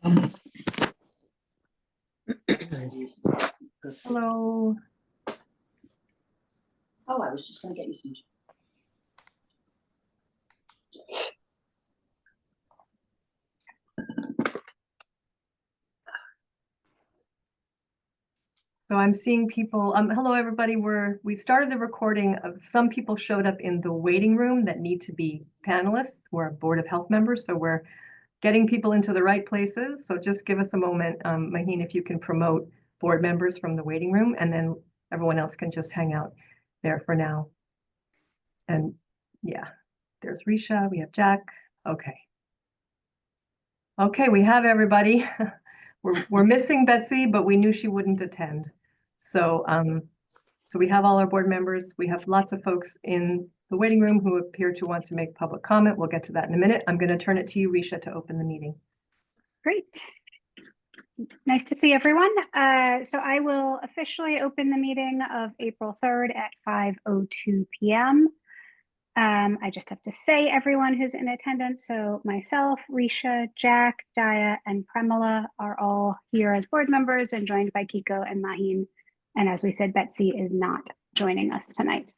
Hello. Oh, I was just going to get you some. So I'm seeing people. Hello, everybody. We've started the recording of some people showed up in the waiting room that need to be panelists. We're Board of Health members, so we're getting people into the right places. So just give us a moment, Maheen, if you can promote board members from the waiting room, and then everyone else can just hang out there for now. And yeah, there's Risha. We have Jack. Okay. Okay, we have everybody. We're missing Betsy, but we knew she wouldn't attend. So so we have all our board members. We have lots of folks in the waiting room who appear to want to make public comment. We'll get to that in a minute. I'm going to turn it to you, Risha, to open the meeting. Great. Nice to see everyone. So I will officially open the meeting of April 3rd at 5:02 p.m. I just have to say everyone who's in attendance. So myself, Risha, Jack, Daya, and Premila are all here as board members and joined by Kiko and Maheen. And as we said, Betsy is not joining us tonight.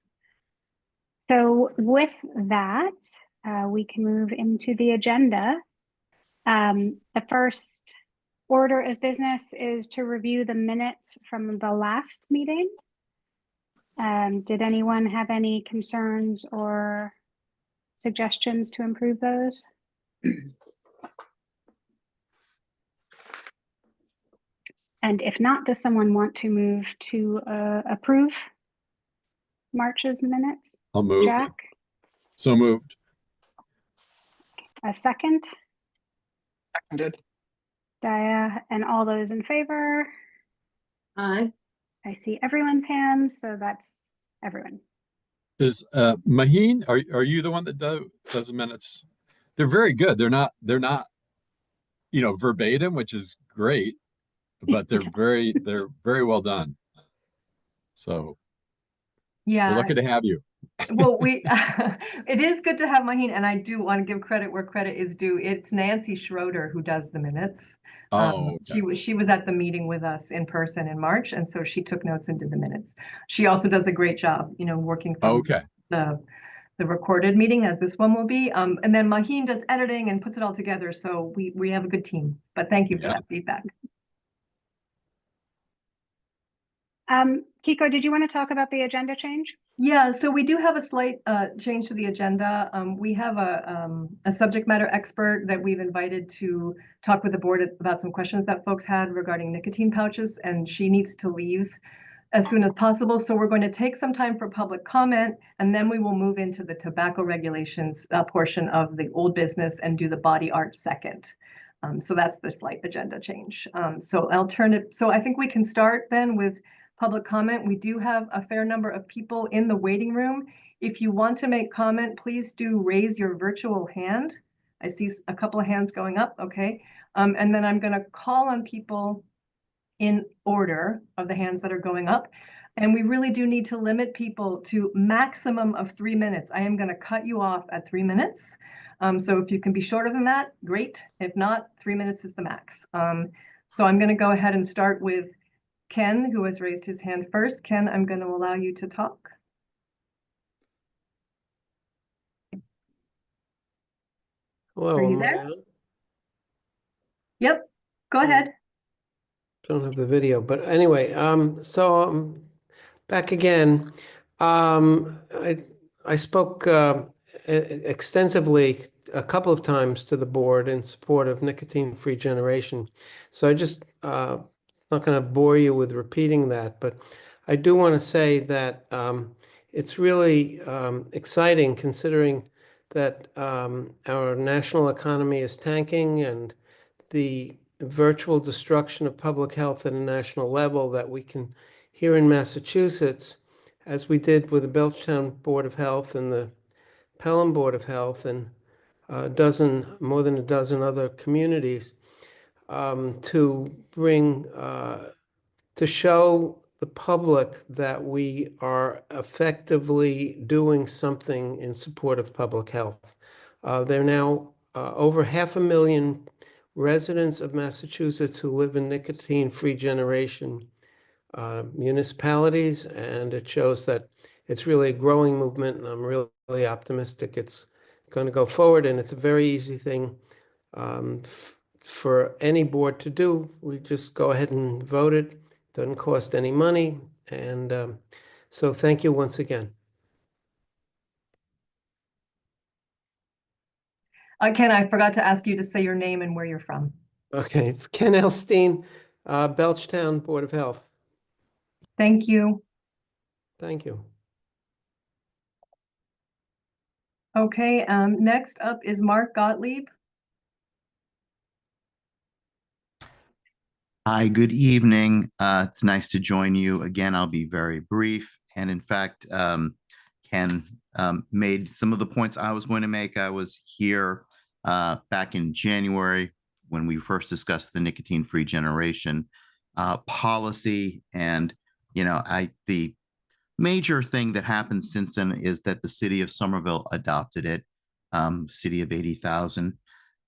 So with that, we can move into the agenda. The first order of business is to review the minutes from the last meeting. Did anyone have any concerns or suggestions to improve those? And if not, does someone want to move to approve March's minutes? I'll move. Jack? So moved. A second? Seconded. Daya, and all those in favor? Aye. I see everyone's hands, so that's everyone. Is Maheen, are you the one that does the minutes? They're very good. They're not, verbatim, which is great, but they're very well done. So Yeah. we're lucky to have you. Well, it is good to have Maheen, and I do want to give credit where credit is due. It's Nancy Schroeder who does the minutes. Oh, okay. She was at the meeting with us in person in March, and so she took notes and did the minutes. She also does a great job, working from the recorded meeting, as this one will be. And then Maheen does editing and puts it all together. So we have a good team. But thank you for that feedback. Kiko, did you want to talk about the agenda change? Yeah, so we do have a slight change to the agenda. We have a subject matter expert that we've invited to talk with the board about some questions that folks had regarding nicotine pouches, and she needs to leave as soon as possible. So we're going to take some time for public comment, and then we will move into the tobacco regulations portion of the old business and do the body art second. So that's the slight agenda change. So I think we can start then with public comment. We do have a fair number of people in the waiting room. If you want to make comment, please do raise your virtual hand. I see a couple of hands going up. Okay. And then I'm going to call on people in order of the hands that are going up. And we really do need to limit people to maximum of 3 minutes. I am going to cut you off at 3 minutes. So if you can be shorter than that, great. If not, 3 minutes is the max. So I'm going to go ahead and start with Ken, who has raised his hand first. Ken, I'm going to allow you to talk. Hello. Are you there? Yep, go ahead. Don't have the video, but anyway, so I'm back again. I spoke extensively a couple of times to the board in support of nicotine-free generation. So I just not going to bore you with repeating that, but I do want to say that it's really exciting considering that our national economy is tanking and the virtual destruction of public health at a national level that we can here in Massachusetts, as we did with the Belchtown Board of Health and the Pelham Board of Health and more than a dozen other communities, to bring, to show the public that we are effectively doing something in support of public health. There are now over 500,000 residents of Massachusetts who live in nicotine-free generation municipalities, and it shows that it's really a growing movement, and I'm really optimistic it's going to go forward, and it's a very easy thing for any board to do. We just go ahead and vote it. Doesn't cost any money, and so thank you once again. Ken, I forgot to ask you to say your name and where you're from. Okay, it's Ken Elstein, Belchtown Board of Health. Thank you. Thank you. Okay, next up is Mark Gottlieb. Hi, good evening. It's nice to join you again. I'll be very brief. And in fact, Ken made some of the points I was going to make. I was here back in January when we first discussed the nicotine-free generation policy. And, the major thing that happened since then is that the city of Somerville adopted it, city of 80,000.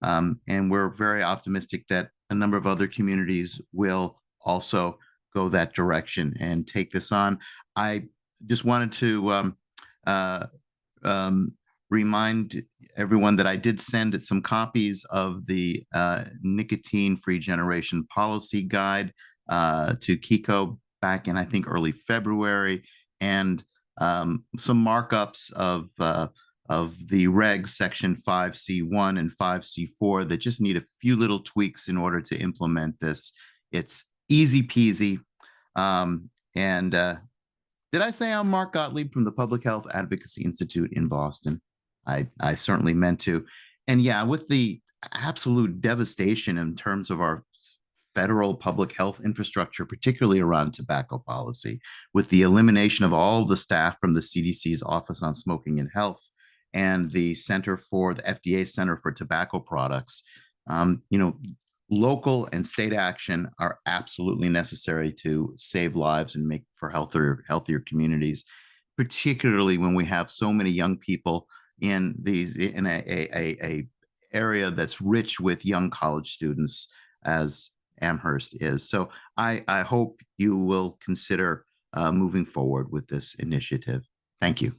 And we're very optimistic that a number of other communities will also go that direction and take this on. I just wanted to remind everyone that I did send some copies of the nicotine-free generation policy guide to Kiko back in, I think, early February, and some markups of the regs section 5C1 and 5C4 that just need a few little tweaks in order to implement this. It's easy peasy. Did I say I'm Mark Gottlieb from the Public Health Advocacy Institute in Boston? I certainly meant to. And yeah, with the absolute devastation in terms of our federal public health infrastructure, particularly around tobacco policy, with the elimination of all the staff from the CDC's Office on Smoking and Health and the FDA Center for Tobacco Products, local and state action are absolutely necessary to save lives and make for healthier communities, particularly when we have so many young people in a area that's rich with young college students as Amherst is. So I hope you will consider moving forward with this initiative. Thank you.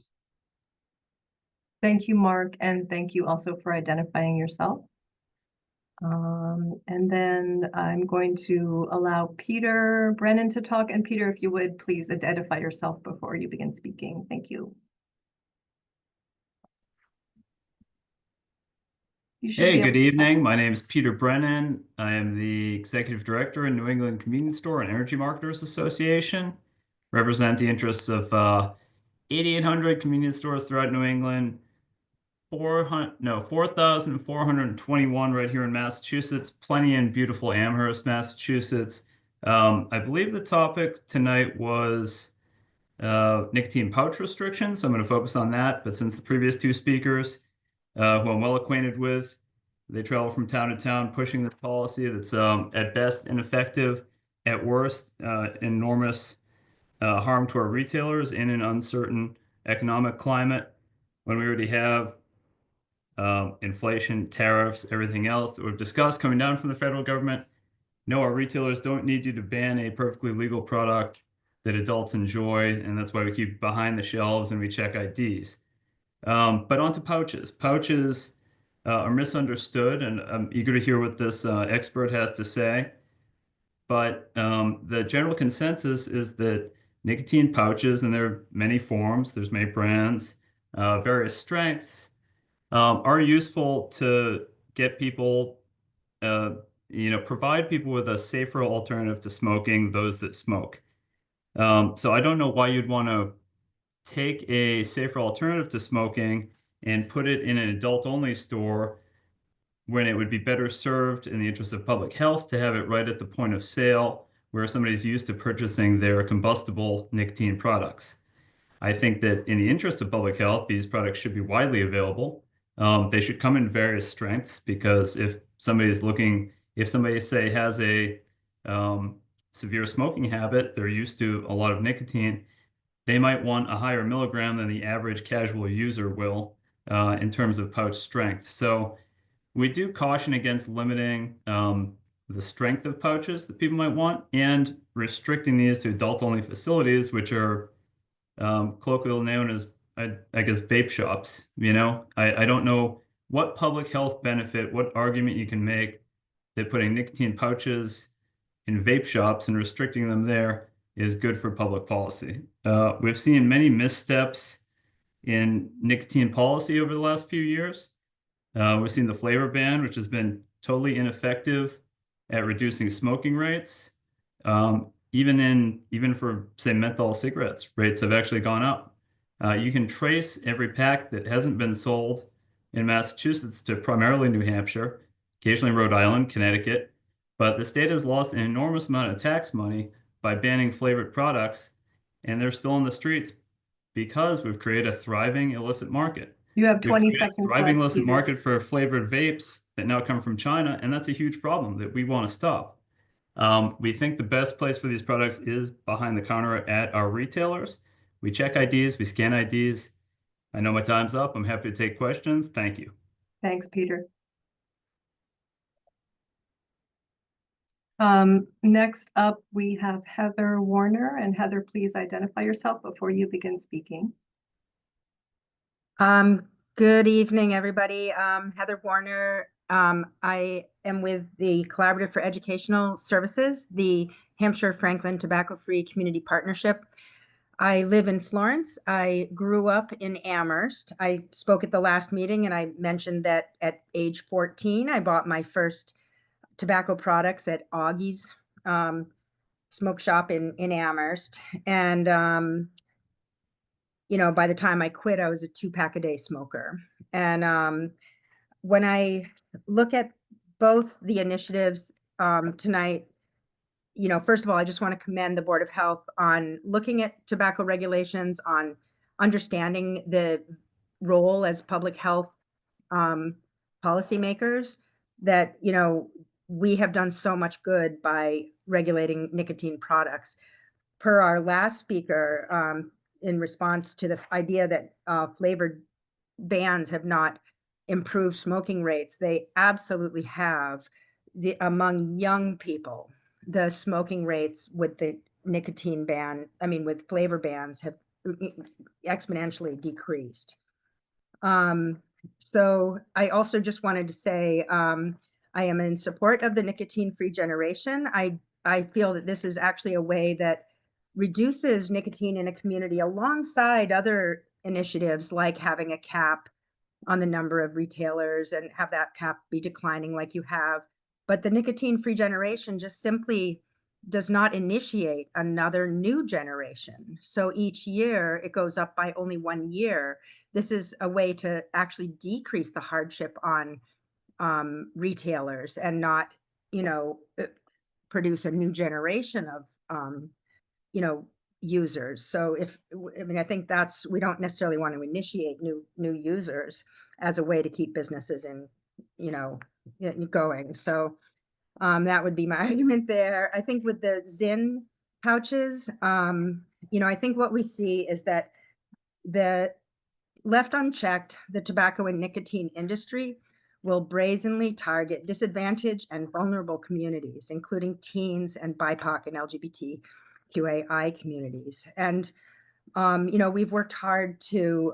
Thank you, Mark, and thank you also for identifying yourself. And then I'm going to allow Peter Brennan to talk. And Peter, if you would, please identify yourself before you begin speaking. Thank you. Hey, good evening. My name is Peter Brennan. I am the Executive Director in New England Convenience Store and Energy Marketers Association. Represent the interests of 8,800 convenience stores throughout New England, 4,421 right here in Massachusetts, plenty in beautiful Amherst, Massachusetts. I believe the topic tonight was nicotine pouch restrictions, so I'm going to focus on that. But since the previous two speakers, who I'm well acquainted with, they travel from town to town pushing this policy that's at best ineffective, at worst enormous harm to our retailers in an uncertain economic climate when we already have inflation, tariffs, everything else that we've discussed coming down from the federal government. No, our retailers don't need you to ban a perfectly legal product that adults enjoy, and that's why we keep behind the shelves and we check IDs. But on to pouches. Pouches are misunderstood, and I'm eager to hear what this expert has to say. But the general consensus is that nicotine pouches, and there are many forms, there's many brands, various strengths, are useful to get people, provide people with a safer alternative to smoking, those that smoke. So I don't know why you'd want to take a safer alternative to smoking and put it in an adult-only store when it would be better served in the interest of public health to have it right at the point of sale where somebody's used to purchasing their combustible nicotine products. I think that in the interest of public health, these products should be widely available. They should come in various strengths, because if somebody say has a severe smoking habit, they're used to a lot of nicotine, they might want a higher milligram than the average casual user will in terms of pouch strength. So we do caution against limiting the strength of pouches that people might want and restricting these to adult-only facilities, which are colloquially known as, I guess, vape shops. You know, I don't know what public health benefit, what argument you can make that putting nicotine pouches in vape shops and restricting them there is good for public policy. We've seen many missteps in nicotine policy over the last few years. We've seen the flavor ban, which has been totally ineffective at reducing smoking rates. Even for, say, menthol cigarettes, rates have actually gone up. You can trace every pack that hasn't been sold in Massachusetts to primarily New Hampshire, occasionally Rhode Island, Connecticut, but the state has lost an enormous amount of tax money by banning flavored products, and they're still on the streets because we've created a thriving illicit market. You have We've 20 created a seconds thriving left, illicit Peter. market for flavored vapes that now come from China, and that's a huge problem that we want to stop. We think the best place for these products is behind the counter at our retailers. We check IDs, we scan IDs. I know my time's up. I'm happy to take questions. Thank you. Thanks, Peter. Next up, we have Heather Warner. And Heather, please identify yourself before you begin speaking. Good evening, everybody. Heather Warner. I am with the Collaborative for Educational Services, the Hampshire Franklin Tobacco-Free Community Partnership. I live in Florence. I grew up in Amherst. I spoke at the last meeting and I mentioned that at age 14, I bought my first tobacco products at Augie's smoke shop in Amherst. And you know, by the time I quit, I was a 2-pack-a-day smoker. And when I look at both the initiatives tonight, you know, first of all, I just want to commend the Board of Health on looking at tobacco regulations, on understanding the role as public health policymakers, that, you know, we have done so much good by regulating nicotine products. Per our last speaker, in response to the idea that flavored bans have not improved smoking rates, they absolutely have. Among young people, the smoking rates with the nicotine ban, with flavor bans, have exponentially decreased. So I also just wanted to say I am in support of the nicotine-free generation. I feel that this is actually a way that reduces nicotine in a community alongside other initiatives like having a cap on the number of retailers and have that cap be declining like you have. But the nicotine-free generation just simply does not initiate another new generation. So each year it goes up by only 1 year. This is a way to actually decrease the hardship on retailers and not, you know, produce a new generation of you know, users. So I think that's, we don't necessarily want to initiate new users as a way to keep businesses in, you know, going. So that would be my argument there. I think with the Zyn pouches, you know, I think what we see is that the left unchecked, the tobacco and nicotine industry will brazenly target disadvantaged and vulnerable communities, including teens and BIPOC and LGBTQAI communities. And, you know, we've worked hard to,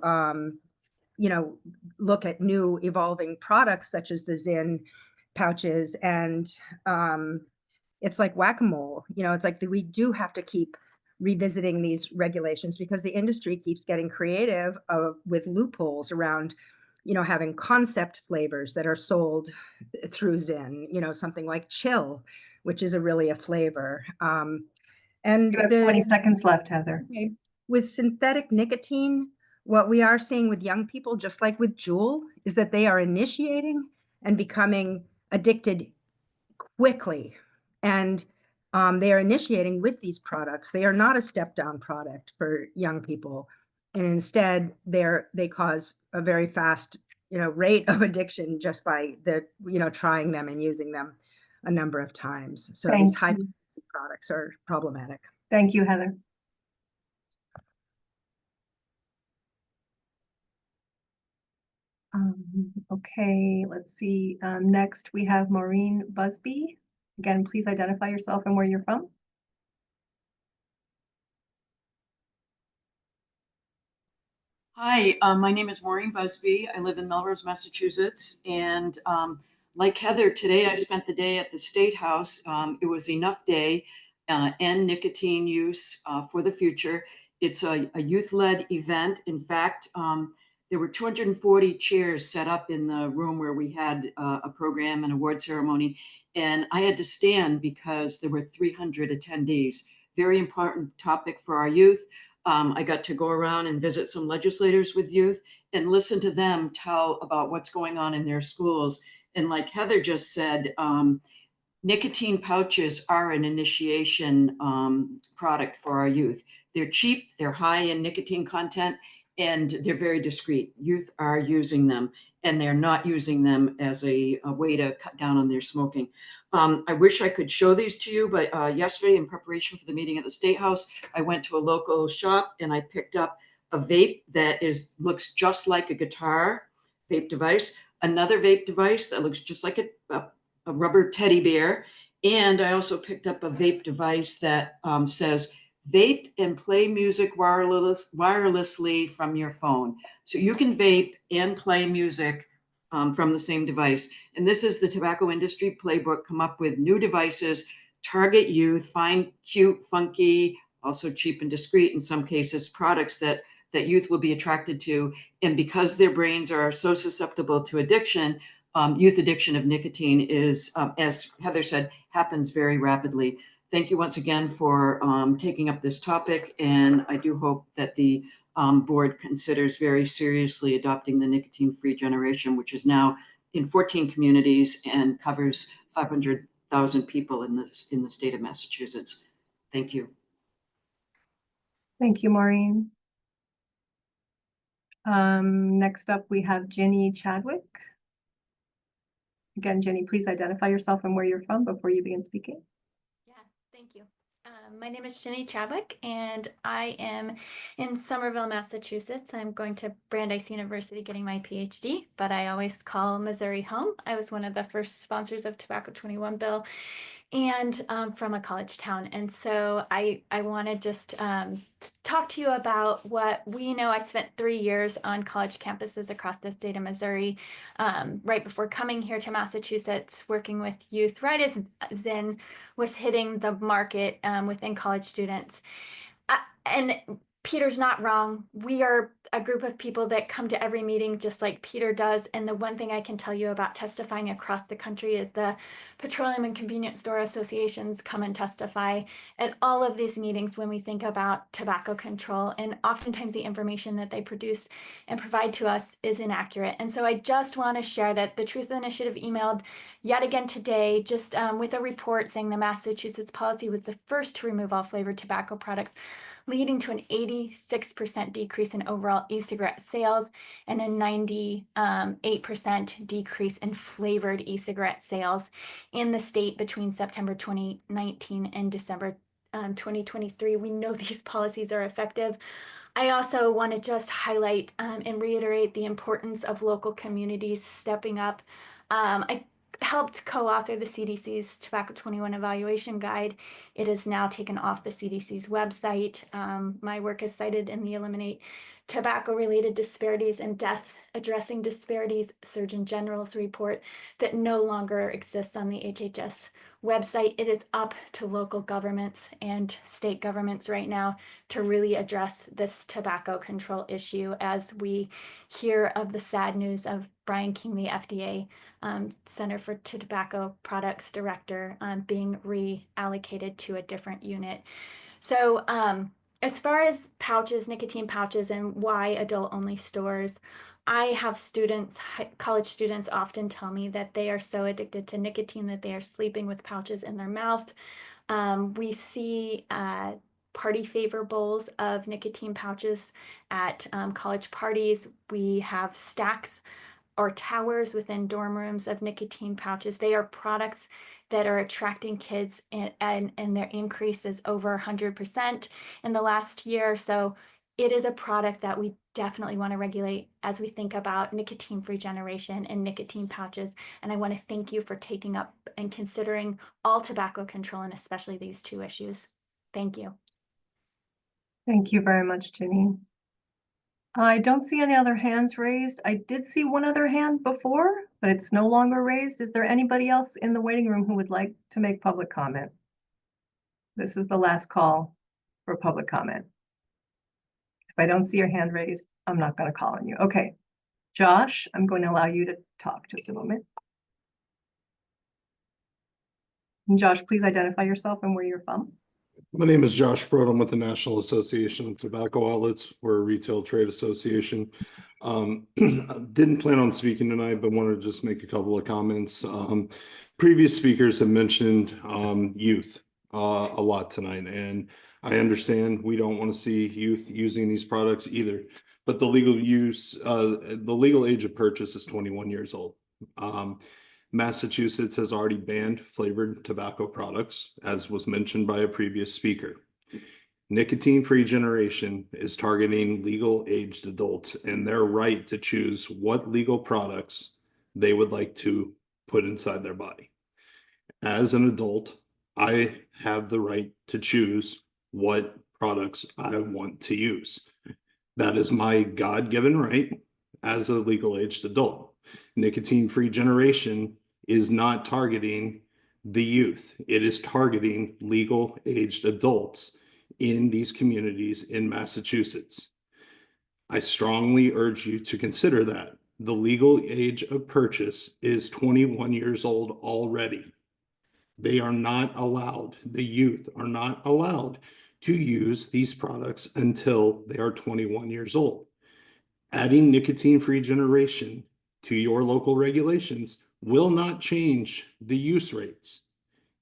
you know, look at new evolving products such as the Zyn pouches. And it's like whack-a-mole, you know, it's like we do have to keep revisiting these regulations because the industry keeps getting creative with loopholes around, you know, having concept flavors that are sold through Zyn, you know, something like Chill, which is really a flavor. And You have 20 seconds left, Heather. Okay. With synthetic nicotine, what we are seeing with young people, just like with Juul, is that they are initiating and becoming addicted quickly. And they are initiating with these products. They are not a step-down product for young people. And instead, they cause a very fast, you know, rate of addiction just by you know, trying them and using them a number of times. So these high products are problematic. Thank you, Heather. Okay, let's see. Next we have Maureen Busby. Again, please identify yourself and where you're from. Hi, my name is Maureen Busby. I live in Melrose, Massachusetts. And like Heather, today I spent the day at the State House. It was Enough Day, End Nicotine Use for the Future. It's a youth-led event. In fact, there were 240 chairs set up in the room where we had a program and award ceremony. And I had to stand because there were 300 attendees. Very important topic for our youth. I got to go around and visit some legislators with youth and listen to them tell about what's going on in their schools. And like Heather just said, nicotine pouches are an initiation product for our youth. They're cheap, they're high in nicotine content, and they're very discreet. Youth are using them, and they're not using them as a way to cut down on their smoking. I wish I could show these to you, but yesterday in preparation for the meeting at the State House, I went to a local shop and I picked up a vape that looks just like a guitar vape device, another vape device that looks just like a rubber teddy bear. And I also picked up a vape device that says vape and play music wirelessly from your phone. So you can vape and play music from the same device. And this is the tobacco industry playbook, come up with new devices, target youth, find cute, funky, also cheap and discreet in some cases, products that youth will be attracted to. And because their brains are so susceptible to addiction, youth addiction of nicotine is, as Heather said, happens very rapidly. Thank you once again for taking up this topic. And I do hope that the board considers very seriously adopting the nicotine-free generation, which is now in 14 communities and covers 500,000 people in the state of Massachusetts. Thank you. Thank you, Maureen. Next up, we have Jenny Chadwick. Again, Jenny, please identify yourself and where you're from before you begin speaking. Yeah, thank you. My name is Jenny Chadwick, and I am in Somerville, Massachusetts. I'm going to Brandeis University getting my PhD, but I always call Missouri home. I was one of the first sponsors of Tobacco 21 bill and from a college town. And so I want to just talk to you about what we know. I spent 3 years on college campuses across the state of Missouri right before coming here to Massachusetts, working with youth right as Zyn was hitting the market within college students. And Peter's not wrong. We are a group of people that come to every meeting just like Peter does. And the one thing I can tell you about testifying across the country is the Petroleum and Convenience Store Associations come and testify at all of these meetings when we think about tobacco control. And oftentimes the information that they produce and provide to us is inaccurate. And so I just want to share that the Truth Initiative emailed yet again today, just with a report saying the Massachusetts policy was the first to remove all flavored tobacco products, leading to an 86% decrease in overall e-cigarette sales and a 98% decrease in flavored e-cigarette sales in the state between September 2019 and December 2023. We know these policies are effective. I also want to just highlight and reiterate the importance of local communities stepping up. I helped co-author the CDC's Tobacco 21 Evaluation Guide. It is now taken off the CDC's website. My work is cited in the Eliminate Tobacco-Related Disparities and Death Addressing Disparities Surgeon General's report that no longer exists on the HHS website. It is up to local governments and state governments right now to really address this tobacco control issue as we hear of the sad news of Brian King, the FDA Center for Tobacco Products Director, being reallocated to a different unit. So as far as pouches, nicotine pouches, and why adult-only stores, I have students, college students often tell me that they are so addicted to nicotine that they are sleeping with pouches in their mouth. We see party favor bowls of nicotine pouches at college parties. We have stacks or towers within dorm rooms of nicotine pouches. They are products that are attracting kids, and their increase is over 100% in the last year. So it is a product that we definitely want to regulate as we think about nicotine-free generation and nicotine pouches. And I want to thank you for taking up and considering all tobacco control, and especially these two issues. Thank you. Thank you very much, Ginny. I don't see any other hands raised. I did see one other hand before, but it's no longer raised. Is there anybody else in the waiting room who would like to make public comment? This is the last call for public comment. If I don't see your hand raised, I'm not going to call on you. Okay. Josh, I'm going to allow you to talk just a moment. And Josh, please identify yourself and where you're from. My name is Josh Brodom with the National Association of Tobacco Outlets. We're a retail trade association. Didn't plan on speaking tonight, but wanted to just make a couple of comments. Previous speakers have mentioned youth a lot tonight, and I understand we don't want to see youth using these products either. But the legal age of purchase is 21 years old. Massachusetts has already banned flavored tobacco products, as was mentioned by a previous speaker. Nicotine-free generation is targeting legal-aged adults and their right to choose what legal products they would like to put inside their body. As an adult, I have the right to choose what products I want to use. That is my God-given right as a legal-aged adult. Nicotine-free generation is not targeting the youth. It is targeting legal-aged adults in these communities in Massachusetts. I strongly urge you to consider that. The legal age of purchase is 21 years old already. They are not allowed, the youth are not allowed to use these products until they are 21 years old. Adding nicotine-free generation to your local regulations will not change the use rates.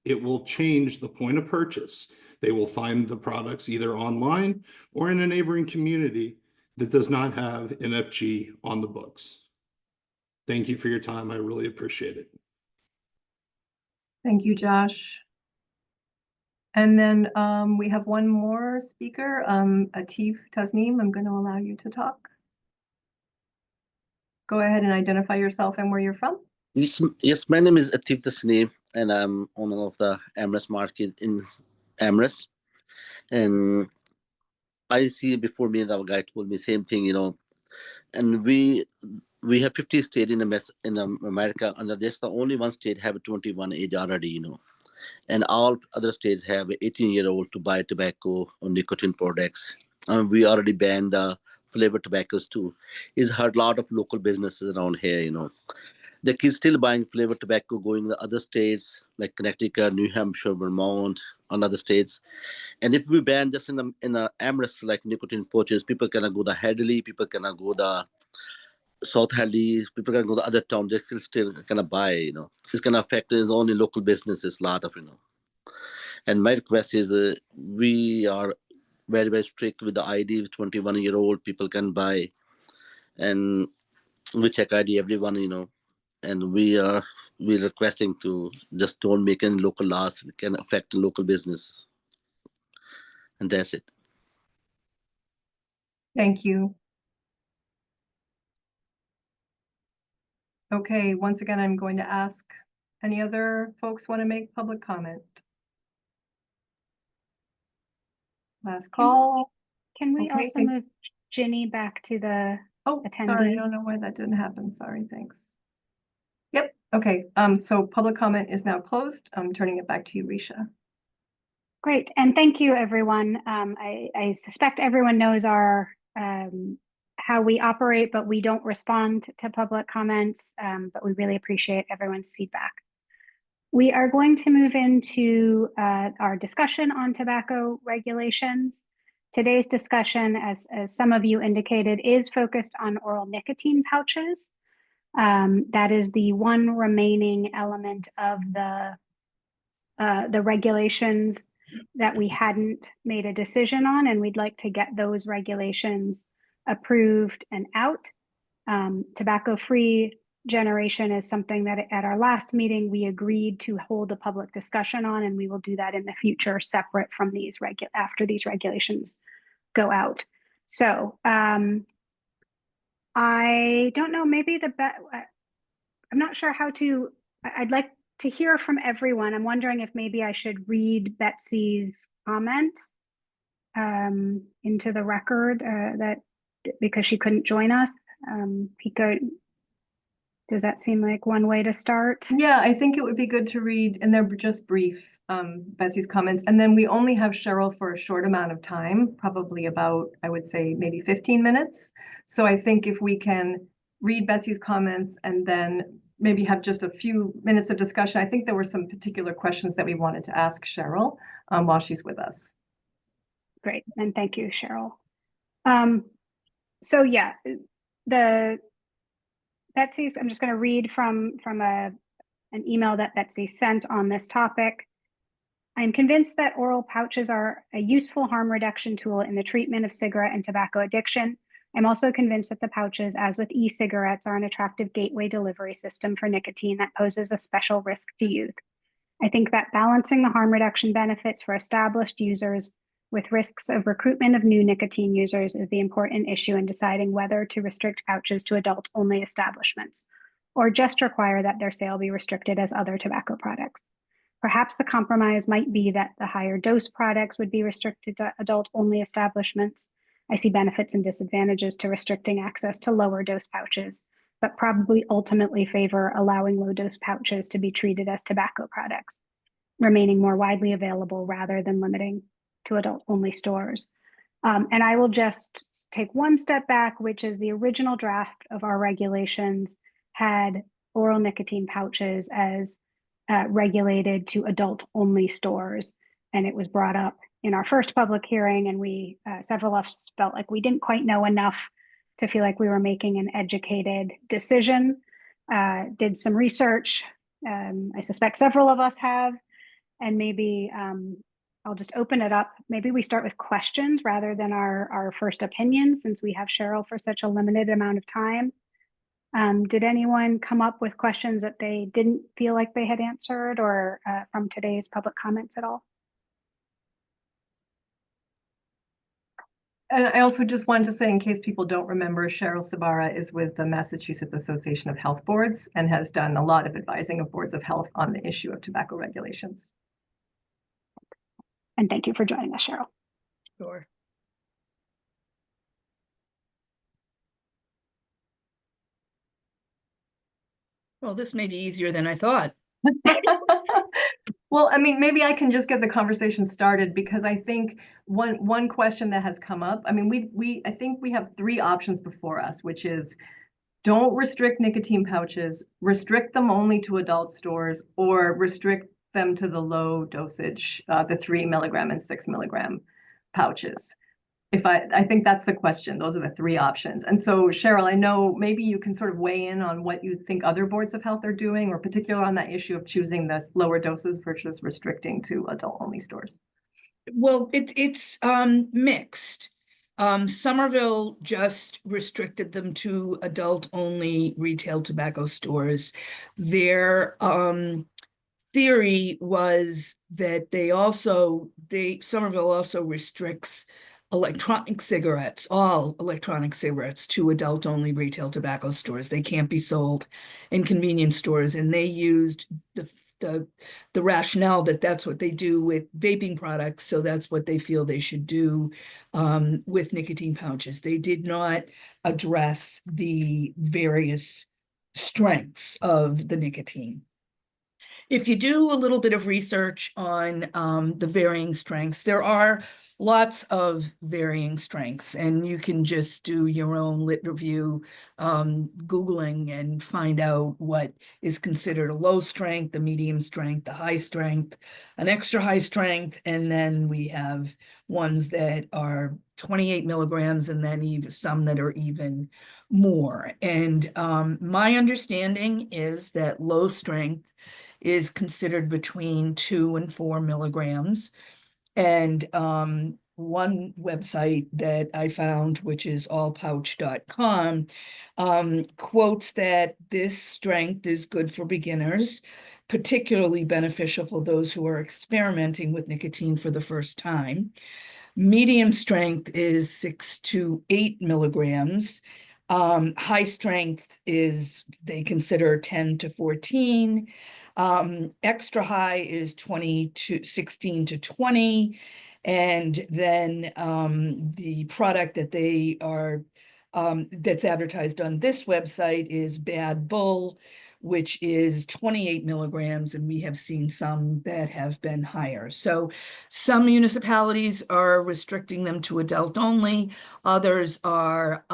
It will change the point of purchase. They will find the products either online or in a neighboring community that does not have NFG on the books. Thank you for your time. I really appreciate it. Thank you, Josh. And then we have one more speaker, Atif Tasneem. I'm going to allow you to talk. Go ahead and identify yourself and where you're from. Yes, my name is Atif Tasneem, and I'm owner of the Amherst Market in Amherst. And I see before me, the guy told me same thing, you know. And we have 50 states in America, and that's the only one state have a 21 age already, you know. And all other states have 18-year-old to buy tobacco or nicotine products. We already banned the flavored tobaccos too. It's hurt a lot of local businesses around here, you know. The kids still buying flavored tobacco, going to other states like Connecticut, New Hampshire, Vermont, and other states. And if we ban just in the Amherst like nicotine pouches, people cannot go to Hadley, people cannot go to South Hadley, people can go to other towns, they still cannot buy, you know. It's gonna affect his only local businesses, a lot of, you know. And my request is we are very, very strict with the ID, 21-year-old people can buy. And we check ID everyone, you know. And we're requesting to just don't make any local laws that can affect local business. And that's it. Thank you. Okay, once again, I'm going to ask, any other folks want to make public comment? Last call. Can we Okay, also move Ginny back to the Oh, attendees? sorry, I don't know why that didn't happen. Sorry, thanks. Yep, okay, so public comment is now closed. I'm turning it back to you, Risha. Great, and thank you, everyone. I suspect everyone knows our how we operate, but we don't respond to public comments, but we really appreciate everyone's feedback. We are going to move into our discussion on tobacco regulations. Today's discussion, as some of you indicated, is focused on oral nicotine pouches. That is the one remaining element of the regulations that we hadn't made a decision on, and we'd like to get those regulations approved and out. Tobacco-free generation is something that at our last meeting we agreed to hold a public discussion on, and we will do that in the future separate from these after these regulations go out. So I don't know, maybe I'm not sure how to, I'd like to hear from everyone. I'm wondering if maybe I should read Betsy's comment into the record that because she couldn't join us. Does that seem like one way to start? Yeah, I think it would be good to read, and they're just brief, Betsy's comments. And then we only have Cheryl for a short amount of time, probably about, I would say, maybe 15 minutes. So I think if we can read Betsy's comments and then maybe have just a few minutes of discussion. I think there were some particular questions that we wanted to ask Cheryl while she's with us. Great, and thank you, Cheryl. So yeah, Betsy's, I'm just going to read from an email that Betsy sent on this topic. I'm convinced that oral pouches are a useful harm reduction tool in the treatment of cigarette and tobacco addiction. I'm also convinced that the pouches, as with e-cigarettes, are an attractive gateway delivery system for nicotine that poses a special risk to youth. I think that balancing the harm reduction benefits for established users with risks of recruitment of new nicotine users is the important issue in deciding whether to restrict pouches to adult-only establishments, or just require that their sale be restricted as other tobacco products. Perhaps the compromise might be that the higher dose products would be restricted to adult-only establishments. I see benefits and disadvantages to restricting access to lower dose pouches, but probably ultimately favor allowing low dose pouches to be treated as tobacco products, remaining more widely available rather than limiting to adult-only stores. And I will just take one step back, which is the original draft of our regulations had oral nicotine pouches as regulated to adult-only stores. And it was brought up in our first public hearing, and we, several of us felt like we didn't quite know enough to feel like we were making an educated decision. Did some research. I suspect several of us have, and maybe I'll just open it up. Maybe we start with questions rather than our first opinions, since we have Cheryl for such a limited amount of time. Did anyone come up with questions that they didn't feel like they had answered, or from today's public comments at all? And I also just wanted to say, in case people don't remember, Cheryl Sabara is with the Massachusetts Association of Health Boards and has done a lot of advising of boards of health on the issue of tobacco regulations. And thank you for joining us, Cheryl. Sure. Well, this may be easier than I thought. Well, I mean, maybe I can just get the conversation started, because I think one question that has come up, I mean, I think we have three options before us, which is don't restrict nicotine pouches, restrict them only to adult stores, or restrict them to the low dosage, the 3 milligram and 6 milligram pouches. I think that's the question. Those are the three options. And so, Cheryl, I know maybe you can sort of weigh in on what you think other boards of health are doing, or particular on that issue of choosing the lower doses versus restricting to adult-only stores. Well, it's mixed. Somerville just restricted them to adult-only retail tobacco stores. Their theory was that Somerville also restricts electronic cigarettes, all electronic cigarettes, to adult-only retail tobacco stores. They can't be sold in convenience stores, and they used the rationale that that's what they do with vaping products, so that's what they feel they should do with nicotine pouches. They did not address the various strengths of the nicotine. If you do a little bit of research on the varying strengths, there are lots of varying strengths, and you can just do your own lit review, Googling, and find out what is considered a low strength, a medium strength, a high strength, an extra high strength, and then we have ones that are 28 milligrams, and then even some that are even more. And my understanding is that low strength is considered between 2 and 4 milligrams. And one website that I found, which is allpouch.com, quotes that this strength is good for beginners, particularly beneficial for those who are experimenting with nicotine for the first time. Medium strength is 6 to 8 milligrams. High strength is, they consider 10 to 14. Extra high is 16 to 20. And then the product that they are, that's advertised on this website is Bad Bull, which is 28 milligrams, and we have seen some that have been higher. So some municipalities are restricting them to adult only, others are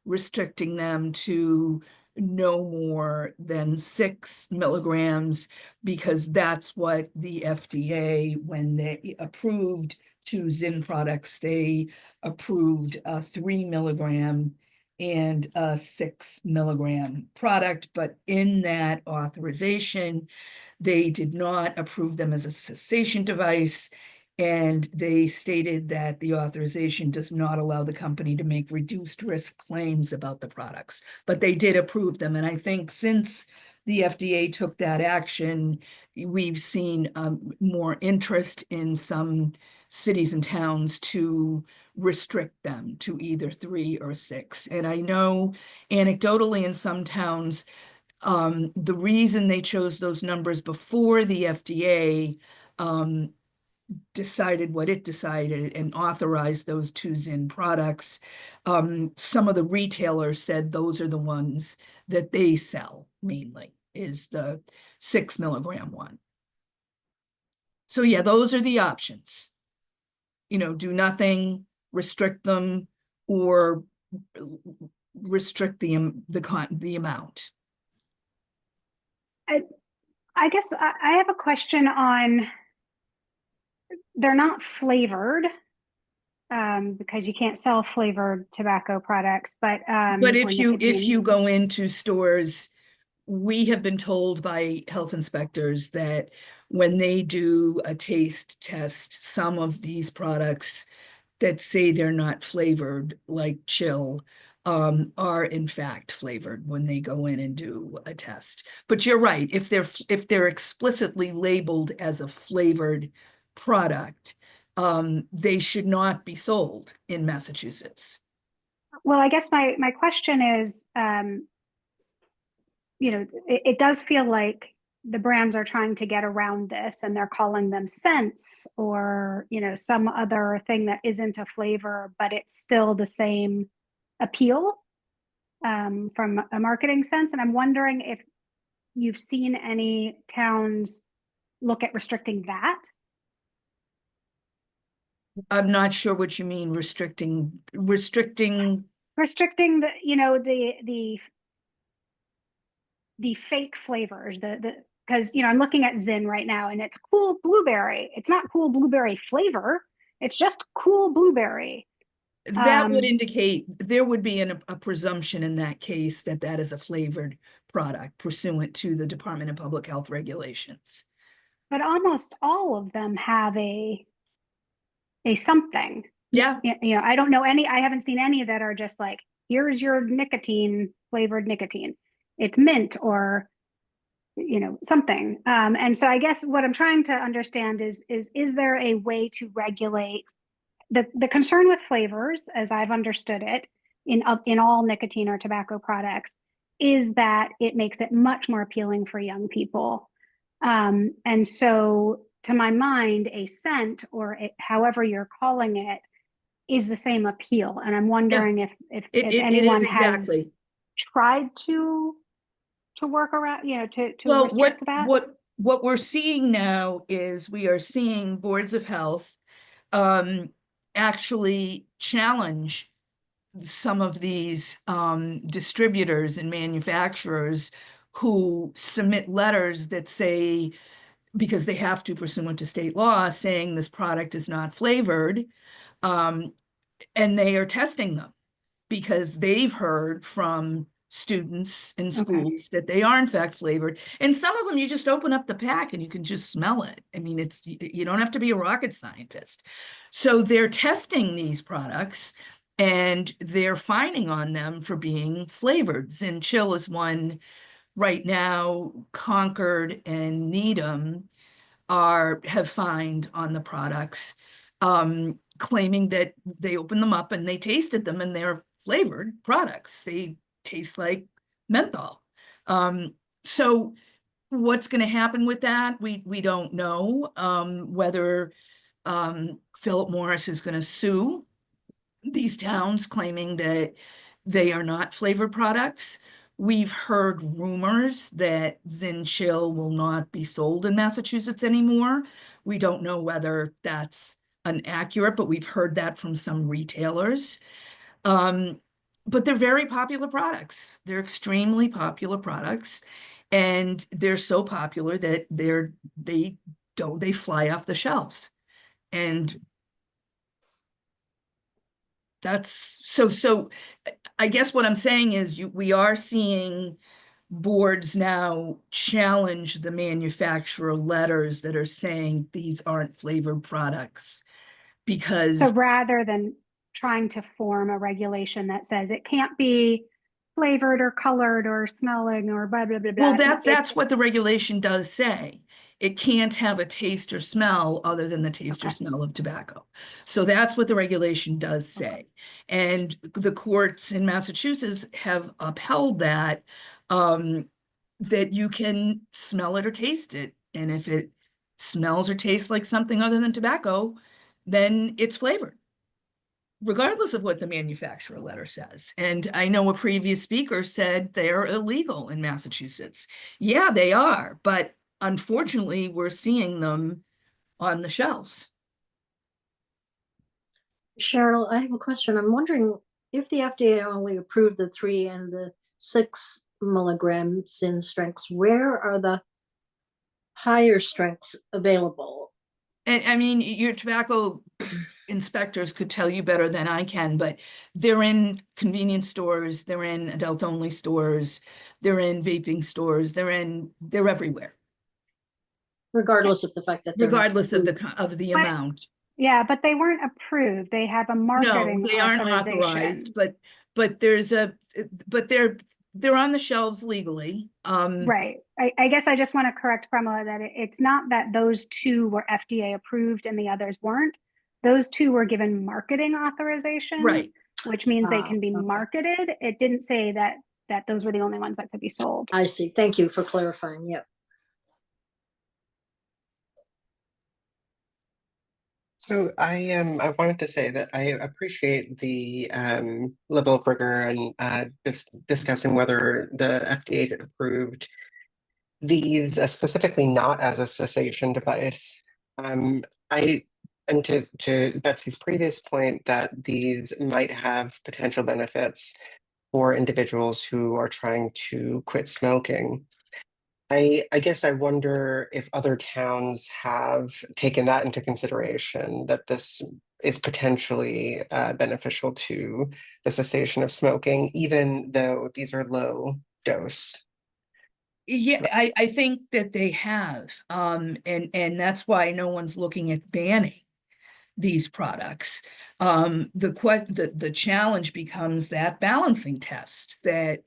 restricting them to no more than 6 milligrams, because that's what the FDA, when they approved 2 Zyn products, they approved a 3 milligram and a 6 milligram product. But in that authorization, they did not approve them as a cessation device. And they stated that the authorization does not allow the company to make reduced risk claims about the products, but they did approve them. And I think since the FDA took that action, we've seen more interest in some cities and towns to restrict them to either 3 or 6. And I know anecdotally in some towns, the reason they chose those numbers before the FDA decided what it decided and authorized those 2 Zyn products, some of the retailers said those are the ones that they sell mainly, is the 6 milligram one. So yeah, those are the options. You know, do nothing, restrict them, or restrict the amount. I guess I have a question on, they're not flavored, because you can't sell flavored tobacco products, but if you go into stores, we have been told by health inspectors that when they do a taste test, some of these products that say they're not flavored, like Chill, are in fact flavored when they go in and do a test. But you're right, if they're explicitly labeled as a flavored product, they should not be sold in Massachusetts. Well, I guess my question is, you know, it does feel like the brands are trying to get around this, and they're calling them scents or, you know, some other thing that isn't a flavor, but it's still the same appeal from a marketing sense. And I'm wondering if you've seen any towns look at restricting that. I'm not sure what you mean, restricting the, you know, the fake flavors, because, you know, I'm looking at Zyn right now and it's cool blueberry. It's not cool blueberry flavor. It's just cool blueberry. That would indicate there would be a presumption in that case that that is a flavored product pursuant to the Department of Public Health regulations. But almost all of them have a something. Yeah. You know, I don't know any, I haven't seen any that are just like, here's your nicotine, flavored nicotine. It's mint or, you know, something. And so I guess what I'm trying to understand is there a way to regulate the concern with flavors, as I've understood it, in all nicotine or tobacco products, is that it makes it much more appealing for young people. And so to my mind, a scent, or however you're calling it, is the same appeal. And I'm wondering if anyone has tried to work around, you know, to restrict that. What we're seeing now is we are seeing boards of health actually challenge some of these distributors and manufacturers who submit letters that say, because they have to pursuant to state law, saying this product is not flavored, and they are testing them because they've heard from students in schools that they are in fact flavored. And some of them, you just open up the pack and you can just smell it. I mean, you don't have to be a rocket scientist. So they're testing these products and they're fining on them for being flavored. Zyn Chill is one right now. Concord and Needham have fined on the products, claiming that they opened them up and they tasted them and they're flavored products. They taste like menthol. So what's going to happen with that? We don't know whether Philip Morris is going to sue these towns claiming that they are not flavored products. We've heard rumors that Zin Chill will not be sold in Massachusetts anymore. We don't know whether that's inaccurate, but we've heard that from some retailers. But they're very popular products. They're extremely popular products, and they're so popular that they fly off the shelves. And that's so I guess what I'm saying is we are seeing boards now challenge the manufacturer letters that are saying these aren't flavored products, because So rather than trying to form a regulation that says it can't be flavored or colored or smelling or blah, blah, blah, blah. well, that's what the regulation does say. It can't have a taste or smell other than the taste or smell of tobacco. So that's what the regulation does say. And the courts in Massachusetts have upheld that, that you can smell it or taste it. And if it smells or tastes like something other than tobacco, then it's flavored, regardless of what the manufacturer letter says. And I know a previous speaker said they're illegal in Massachusetts. Yeah, they are, but unfortunately, we're seeing them on the shelves. Cheryl, I have a question. I'm wondering if the FDA only approved the 3 and the 6 milligram Zin strengths, where are the higher strengths available? And I mean, your tobacco inspectors could tell you better than I can, but they're in convenience stores, they're in adult only stores, they're in vaping stores, they're everywhere. Regardless of the fact that they're regardless of the amount. Yeah, but they weren't approved. They have a marketing No, they aren't authorization. authorized, but they're on the shelves legally. Right. I guess I just want to correct Pramila that it's not that those 2 were FDA approved and the others weren't. Those 2 were given marketing authorizations, right, which means they can be marketed. It didn't say that those were the only ones that could be sold. I see. Thank you for clarifying. Yep. So I wanted to say that I appreciate the level of rigor and discussing whether the FDA approved these specifically not as a cessation device. And to Betsy's previous point that these might have potential benefits for individuals who are trying to quit smoking. I guess I wonder if other towns have taken that into consideration, that this is potentially beneficial to the cessation of smoking, even though these are low dose. Yeah, I think that they have, and that's why no one's looking at banning these products. The challenge becomes that balancing test that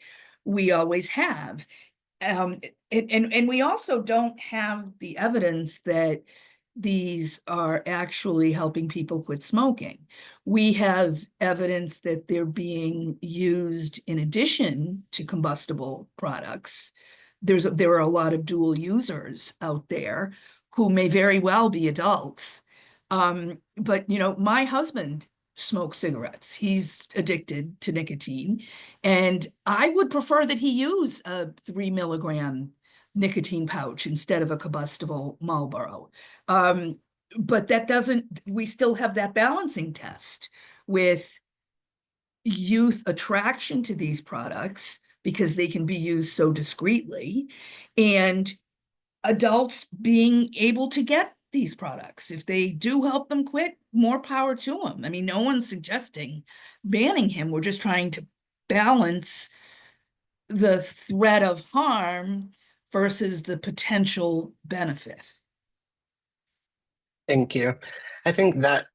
we always have. And we also don't have the evidence that these are actually helping people quit smoking. We have evidence that they're being used in addition to combustible products. There are a lot of dual users out there who may very well be adults. But my husband smokes cigarettes. He's addicted to nicotine, and I would prefer that he use a 3 milligram nicotine pouch instead of a combustible Marlboro. But we still have that balancing test with youth attraction to these products because they can be used so discreetly, and adults being able to get these products. If they do help them quit, more power to them. I mean, no one's suggesting banning him. We're just trying to balance the threat of harm versus the potential benefit. Thank you. I think that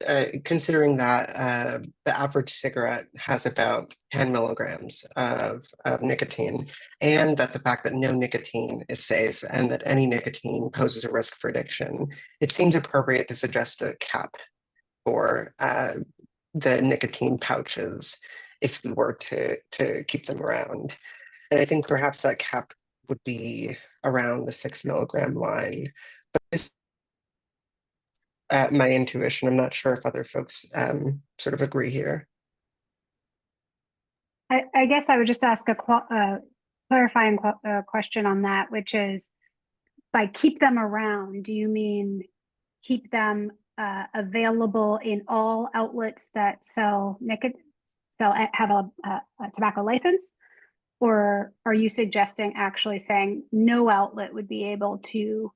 considering that the average cigarette has about 10 milligrams of nicotine, and that the fact that no nicotine is safe and that any nicotine poses a risk for addiction, it seems appropriate to suggest a cap for the nicotine pouches. if we were to keep them around. And I think perhaps that cap would be around the 6 milligram line. But this, my intuition, I'm not sure if other folks sort of agree here. I guess I would just ask a clarifying question on that, which is, by keep them around, do you mean keep them available in all outlets that sell have a tobacco license? Or are you suggesting actually saying no outlet would be able to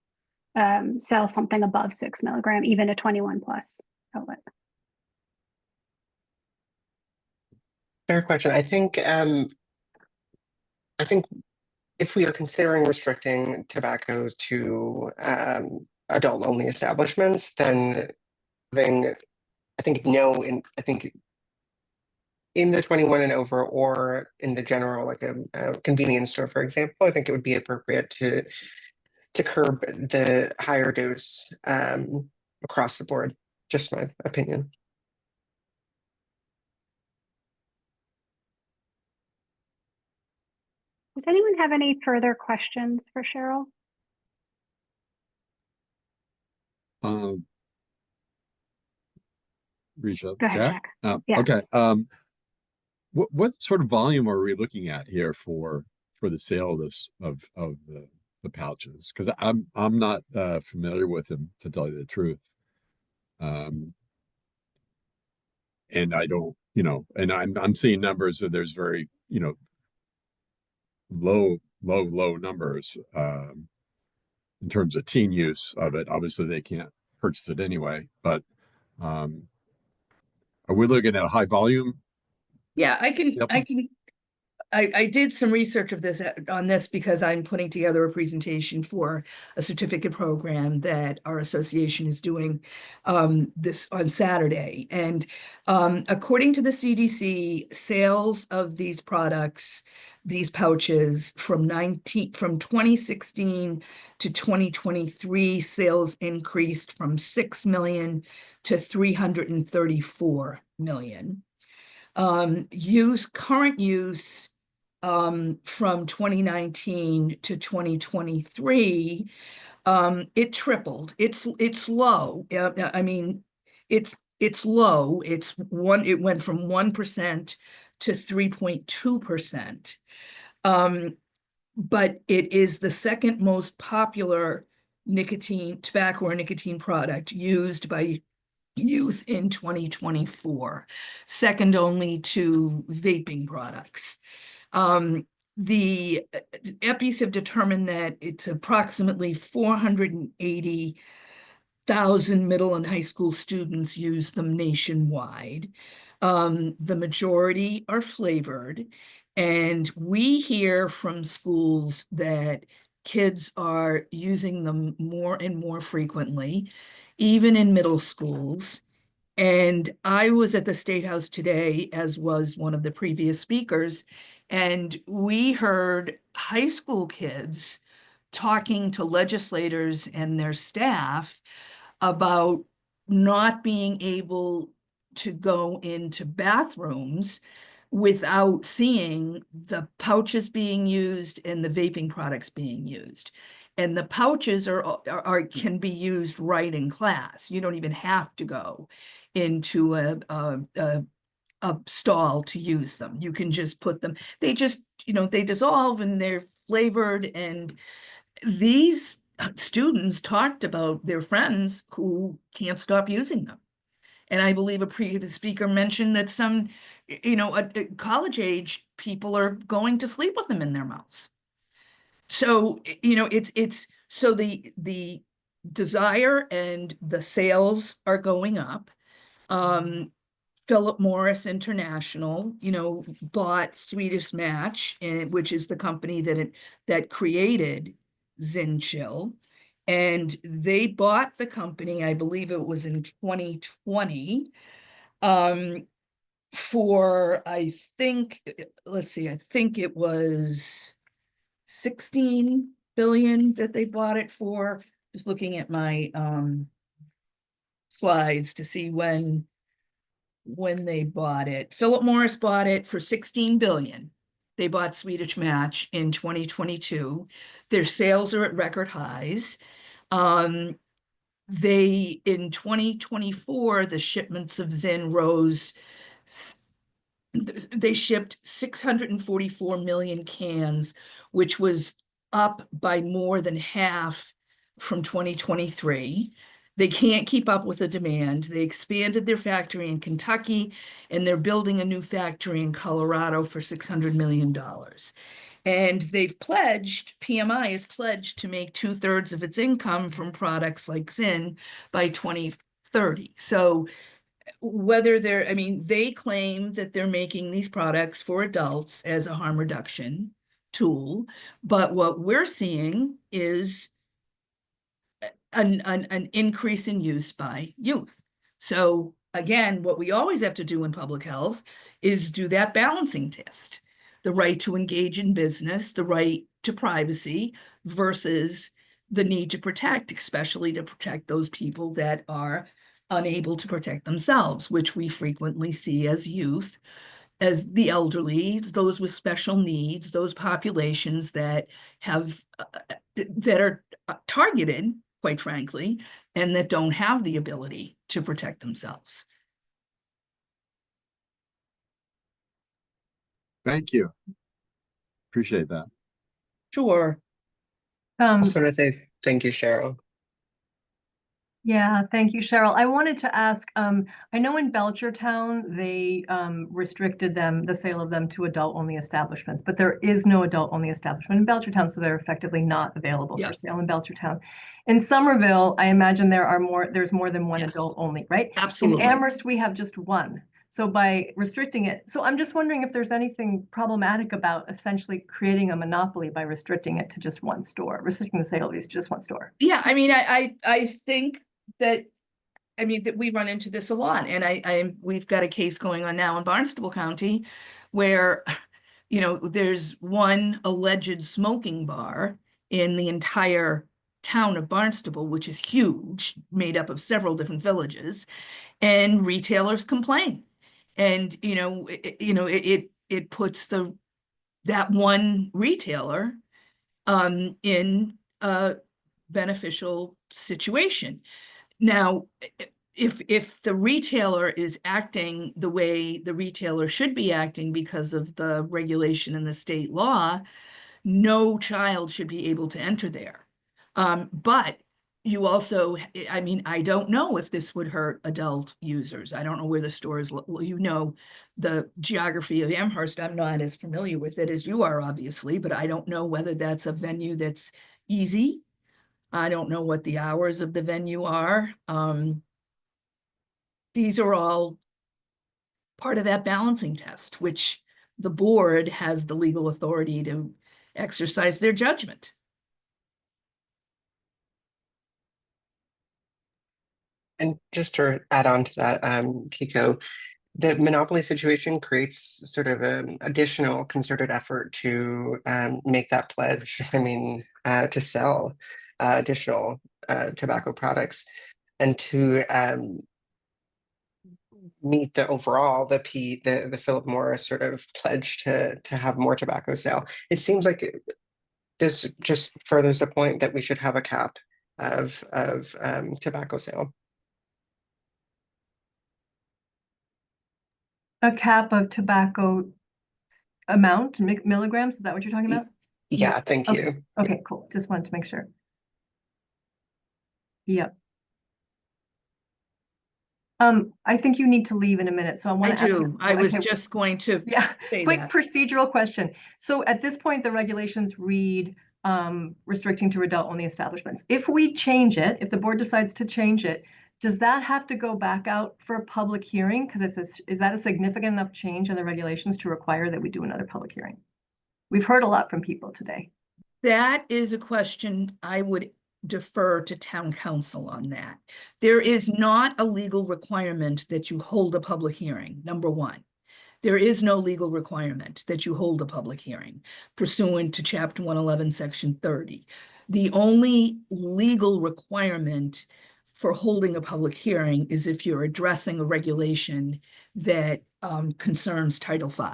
sell something above 6 milligram, even a 21 plus outlet? Fair question. I think if we are considering restricting tobacco to adult only establishments, then I think in the 21 and over, or in the general, like a convenience store, for example, I think it would be appropriate to curb the higher dose across the board. Just my opinion. Does anyone have any further questions for Cheryl? Risha, Go ahead, Jack. Yeah. Okay. What sort of volume are we looking at here for the sale of this of the pouches? Because I'm not familiar with them, to tell you the truth. And I don't, and I'm seeing numbers that there's very, low numbers in terms of teen use of it. Obviously they can't purchase it anyway, but are we looking at a high volume? Yeah, Yep. I did some research on this because I'm putting together a presentation for a certificate program that our association is doing this on Saturday. And according to the CDC, sales of these products, these pouches, from 2016 to 2023, sales increased from 6 million to 334 million. Current use from 2019 to 2023, it tripled. It's low. I mean, it's low. It went from 1% to 3.2%. But it is the second most popular tobacco or nicotine product used by youth in 2024, second only to vaping products. The EPIs have determined that it's approximately 480,000 middle and high school students use them nationwide. The majority are flavored, and we hear from schools that kids are using them more and more frequently, even in middle schools. And I was at the State House today, as was one of the previous speakers, and we heard high school kids talking to legislators and their staff about not being able to go into bathrooms without seeing the pouches being used and the vaping products being used. And the pouches can be used right in class. You don't even have to go into a stall to use them. You can just put them, they dissolve and they're flavored. And these students talked about their friends who can't stop using them. And I believe a previous speaker mentioned that some, college age people are going to sleep with them in their mouths. So, so the desire and the sales are going up. Philip Morris International, bought Swedish Match, which is the company that created Zyn Chill. And they bought the company, I believe it was in 2020, for, I think it was 16 billion that they bought it for. Just looking at my slides to see when when they bought it. Philip Morris bought it for 16 billion. They bought Swedish Match in 2022. Their sales are at record highs. They, in 2024, the shipments of Zyn rose. They shipped 644 million cans, which was up by more than half from 2023. They can't keep up with the demand. They expanded their factory in Kentucky, and they're building a new factory in Colorado for $600 million. And they've pledged, PMI has pledged to make 2/3 of its income from products like Zyn by 2030. So whether they're, I mean, they claim that they're making these products for adults as a harm reduction tool, but what we're seeing is an increase in use by youth. So again, what we always have to do in public health is do that balancing test, the right to engage in business, the right to privacy versus the need to protect, especially to protect those people that are unable to protect themselves, which we frequently see as youth, as the elderly, those with special needs, those populations that have that are targeted, quite frankly, and that don't have the ability to protect themselves. Thank you. Appreciate that. Sure. I just want to say thank you, Cheryl. Yeah, thank you, Cheryl. I wanted to ask, I know in Belchertown, they restricted the sale of them to adult-only establishments, but there is no adult-only establishment in Belchertown, so they're effectively not available for sale in Belchertown. In Somerville, I imagine there's more than one adult-only, right? Absolutely. In Amherst, we have just one. So by restricting it, so I'm just wondering if there's anything problematic about essentially creating a monopoly by restricting it to just one store, restricting the sale of these to just one store. Yeah, I mean, I think that, I mean, that we run into this a lot, and we've got a case going on now in Barnstable County where, you know, there's one alleged smoking bar in the entire town of Barnstable, which is huge, made up of several different villages, and retailers complain. And, it puts that one retailer in a beneficial situation. Now, if the retailer is acting the way the retailer should be acting because of the regulation in the state law, no child should be able to enter there. But you also, I mean, I don't know if this would hurt adult users. I don't know where the stores, the geography of Amherst. I'm not as familiar with it as you are, obviously, but I don't know whether that's a venue that's easy. I don't know what the hours of the venue are. These are all part of that balancing test, which the board has the legal authority to exercise their judgment. And just to add on to that, Kiko, the monopoly situation creates sort of an additional concerted effort to make that pledge. I mean, to sell additional tobacco products and to meet the overall the Philip Morris sort of pledge to have more tobacco sale. It seems like this just furthers the point that we should have a cap of tobacco sale. A cap of tobacco amount, milligrams, is that what you're talking about? Yeah, thank you. Okay, cool. Just wanted to make sure. Yep. I think you need to leave in a minute, so I want to ask you. I was just going to say quick that. Procedural question. So at this point, the regulations read restricting to adult-only establishments. If we change it, if the board decides to change it, does that have to go back out for a public hearing? Because is that a significant enough change in the regulations to require that we do another public hearing? We've heard a lot from people today. That is a question I would defer to town council on that. There is not a legal requirement that you hold a public hearing, number one. There is no legal requirement that you hold a public hearing pursuant to Chapter 111, Section 30. The only legal requirement for holding a public hearing is if you're addressing a regulation that concerns Title V,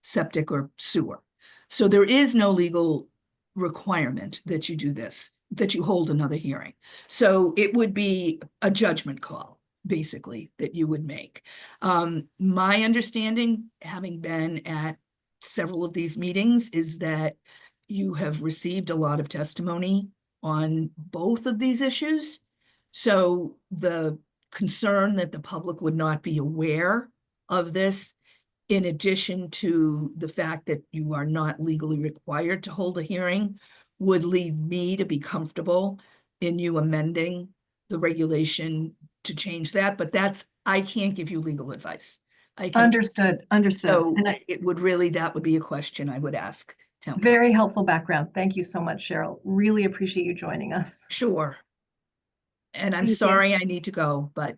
septic or sewer. So there is no legal requirement that you do this, that you hold another hearing. So it would be a judgment call, basically, that you would make. My understanding, having been at several of these meetings, is that you have received a lot of testimony on both of these issues. So the concern that the public would not be aware of this, in addition to the fact that you are not legally required to hold a hearing, would lead me to be comfortable in you amending the regulation to change that. But I can't give you legal advice. Understood. So And it would really, that would be a question I would ask town council. very helpful background. Thank you so much, Cheryl. Really appreciate you joining us. Sure. And I'm Thank you. sorry I need to go, but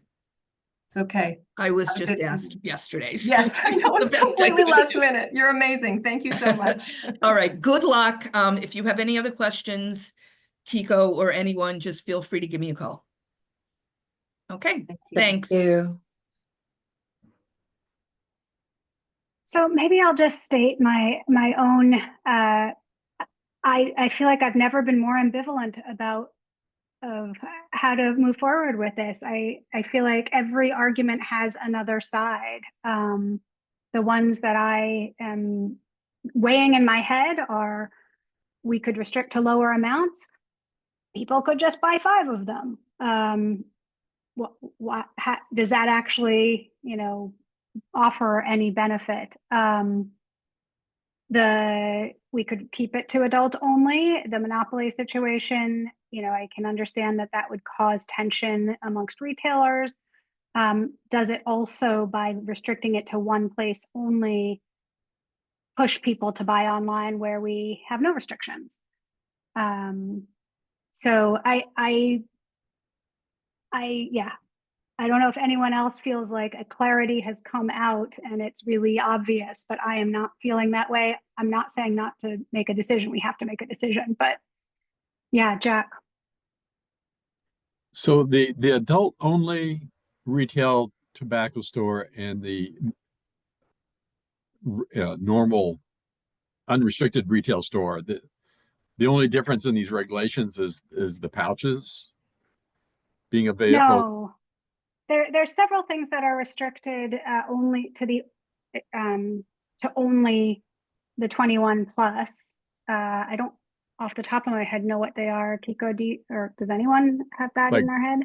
It's okay. I was Have a just good asked yesterday. so Yes, I know, the it's best I completely could last do. minute. You're amazing. Thank you so much. All right, good luck. If you have any other questions, Kiko or anyone, just feel free to give me a call. Okay, thanks. So maybe I'll just state my own, I feel like I've never been more ambivalent about of how to move forward with this. I feel like every argument has another side. The ones that I am weighing in my head are, we could restrict to lower amounts. People could just buy 5 of them. Does that actually, offer any benefit? We could keep it to adult only. The monopoly situation, I can understand that would cause tension amongst retailers. Does it also, by restricting it to one place only, push people to buy online where we have no restrictions? So I don't know if anyone else feels like a clarity has come out and it's really obvious, but I am not feeling that way. I'm not saying not to make a decision. We have to make a decision, but yeah, Jack. So the adult only retail tobacco store and the normal unrestricted retail store, the only difference in these regulations is the pouches being available. No, there's several things that are restricted only to only the 21 plus. I don't off the top of my head know what they are. Kiko, or does anyone have that in their head?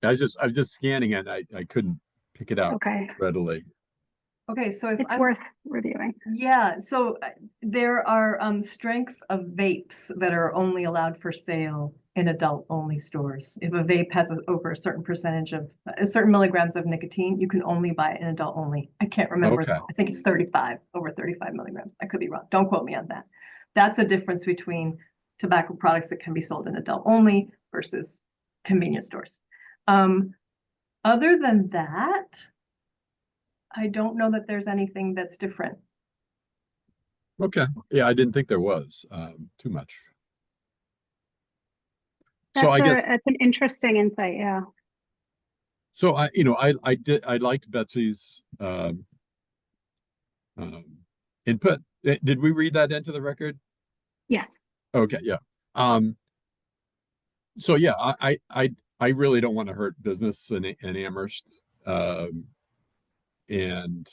I was just scanning it. I couldn't pick it out readily. Okay, so if it's worth reviewing. Yeah, so there are strengths of vapes that are only allowed for sale in adult only stores. If a vape has over a certain percentage of certain milligrams of nicotine, you can only buy it in adult only. I can't remember. Okay. I think it's over 35 milligrams. I could be wrong. Don't quote me on that. That's a difference between tobacco products that can be sold in adult only versus convenience stores. Other than that, I don't know that there's anything that's different. Okay. Yeah, I didn't think there was too much. That's an interesting insight. Yeah. So I liked Betsy's input. Did we read that into the record? Yes. Okay. Yeah. So yeah, I really don't want to hurt business in Amherst. And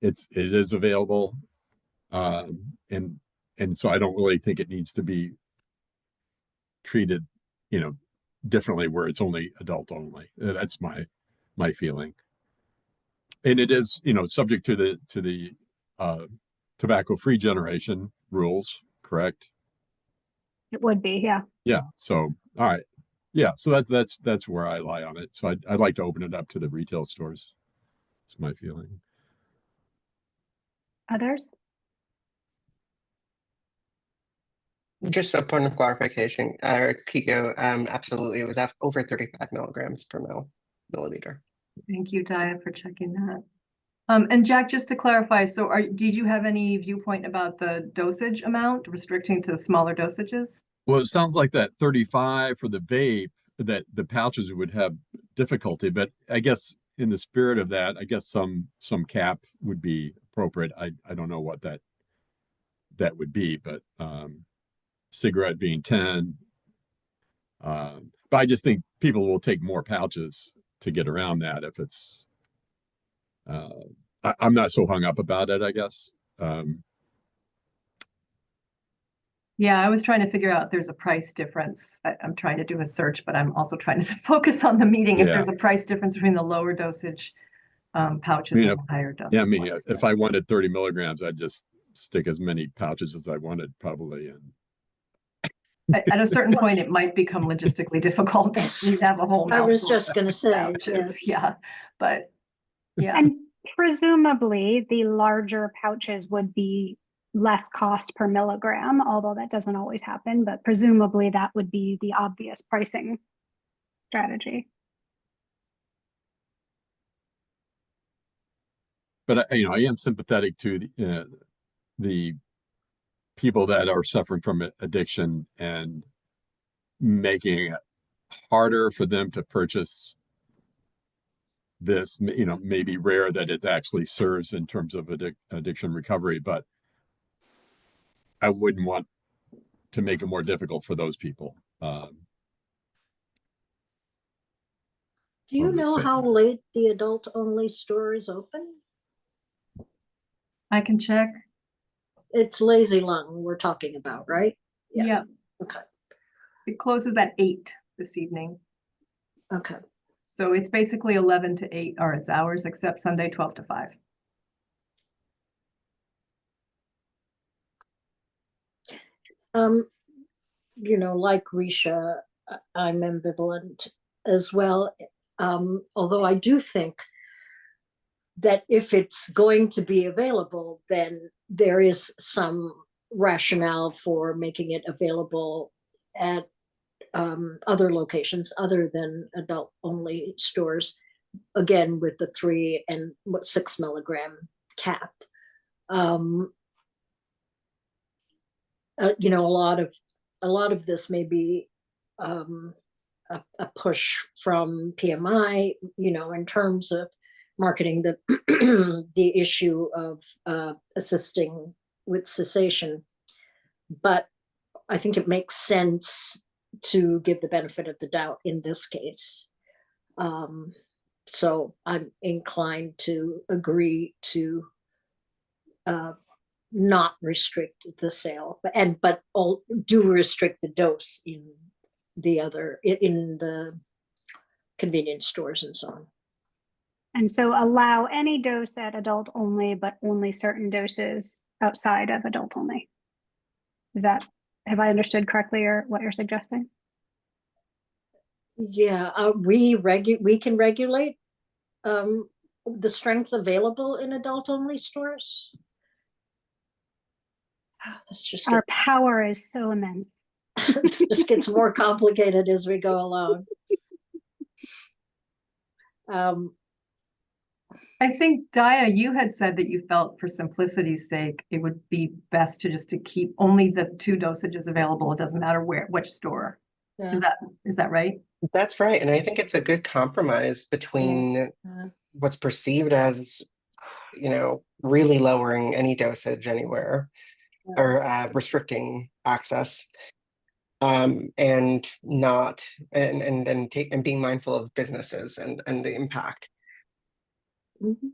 it is available. And so I don't really think it needs to be treated, differently where it's only adult only. That's my feeling. And it is, subject to the tobacco-free generation rules, correct? It would be, yeah. Yeah. So, all right. Yeah. So that's where I lie on it. So I'd like to open it up to the retail stores. That's my feeling. Others? Just a point of clarification, Kiko, absolutely, it was over 35 milligrams per milliliter. Thank you, Daya, for checking that. And Jack, just to clarify, so did you have any viewpoint about the dosage amount, restricting to smaller dosages? Well, it sounds like that 35 for the vape that the pouches would have difficulty, but I guess in the spirit of that, I guess some cap would be appropriate. I don't know what that would be, but cigarette being 10. But I just think people will take more pouches to get around that if it's I'm not so hung up about it, I guess. Yeah, I was trying to figure out if there's a price difference. I'm trying to do a search, but I'm also trying to focus on the meeting. If Yeah. there's a price difference between the lower dosage pouches and the higher dosage. Yeah, I mean, ones. if I wanted 30 milligrams, I'd just stick as many pouches as I wanted, probably. And At a certain point, it might become logistically difficult. You'd have a whole I was mouthful just of going to say, pouches. yes. Yeah, but yeah. And presumably the larger pouches would be less cost per milligram, although that doesn't always happen, but presumably that would be the obvious pricing strategy. But I am sympathetic to the people that are suffering from addiction and making it harder for them to purchase this. Maybe rare that it actually serves in terms of addiction recovery, but I wouldn't want to make it more difficult for those people. Do you Totally know safe. how late the adult-only store is open? I can check. It's Lazy Lung we're talking about, right? Yeah. Okay. It closes at 8 this evening. Okay. So it's basically 11 to 8 are its hours, except Sunday 12 to 5. Like Risha, I'm ambivalent as well. Although I do think that if it's going to be available, then there is some rationale for making it available at other locations other than adult-only stores, again, with the 3 and 6 milligram cap. A lot of this may be a push from PMI, in terms of marketing the issue of assisting with cessation. But I think it makes sense to give the benefit of the doubt in this case. So I'm inclined to agree to not restrict the sale, but do restrict the dose in the convenience stores and so on. And so allow any dose at adult only, but only certain doses outside of adult only. Have I understood correctly or what you're suggesting? Yeah, we can regulate the strength available in adult only stores. This just Our power is so immense. this just gets more complicated as we go along. I think, Daya, you had said that you felt for simplicity's sake, it would be best to keep only the 2 dosages available. It doesn't matter which store. Yeah. Is that right? That's right. And I think it's a good compromise between what's perceived as, really lowering any dosage anywhere or restricting access, and not and being mindful of businesses and the impact. Mm-hmm.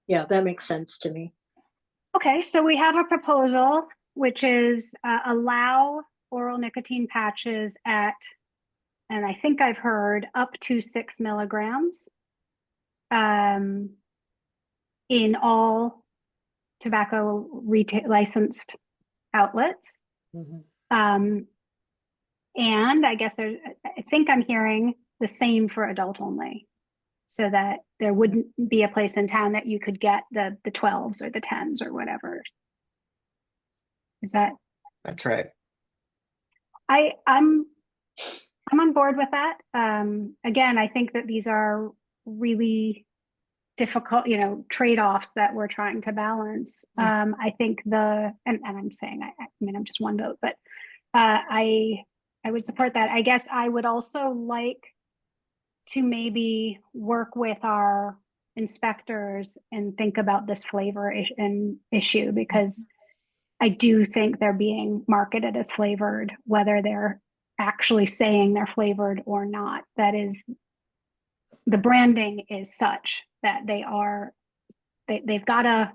Yeah, that makes sense to me. Okay, so we have a proposal, which is allow oral nicotine patches at, and I think I've heard up to 6 milligrams in all tobacco retail licensed outlets. Mm-hmm. And I guess I think I'm hearing the same for adult only, so that there wouldn't be a place in town that you could get the 12s or the 10s or whatever. That's right. I'm on board with that. Again, I think that these are really difficult, trade-offs that we're trying to balance. I think and I'm saying, I'm just one vote, but I would support that. I guess I would also like to maybe work with our inspectors and think about this flavor issue, because I do think they're being marketed as flavored, whether they're actually saying they're flavored or not. That is, the branding is such that they've got a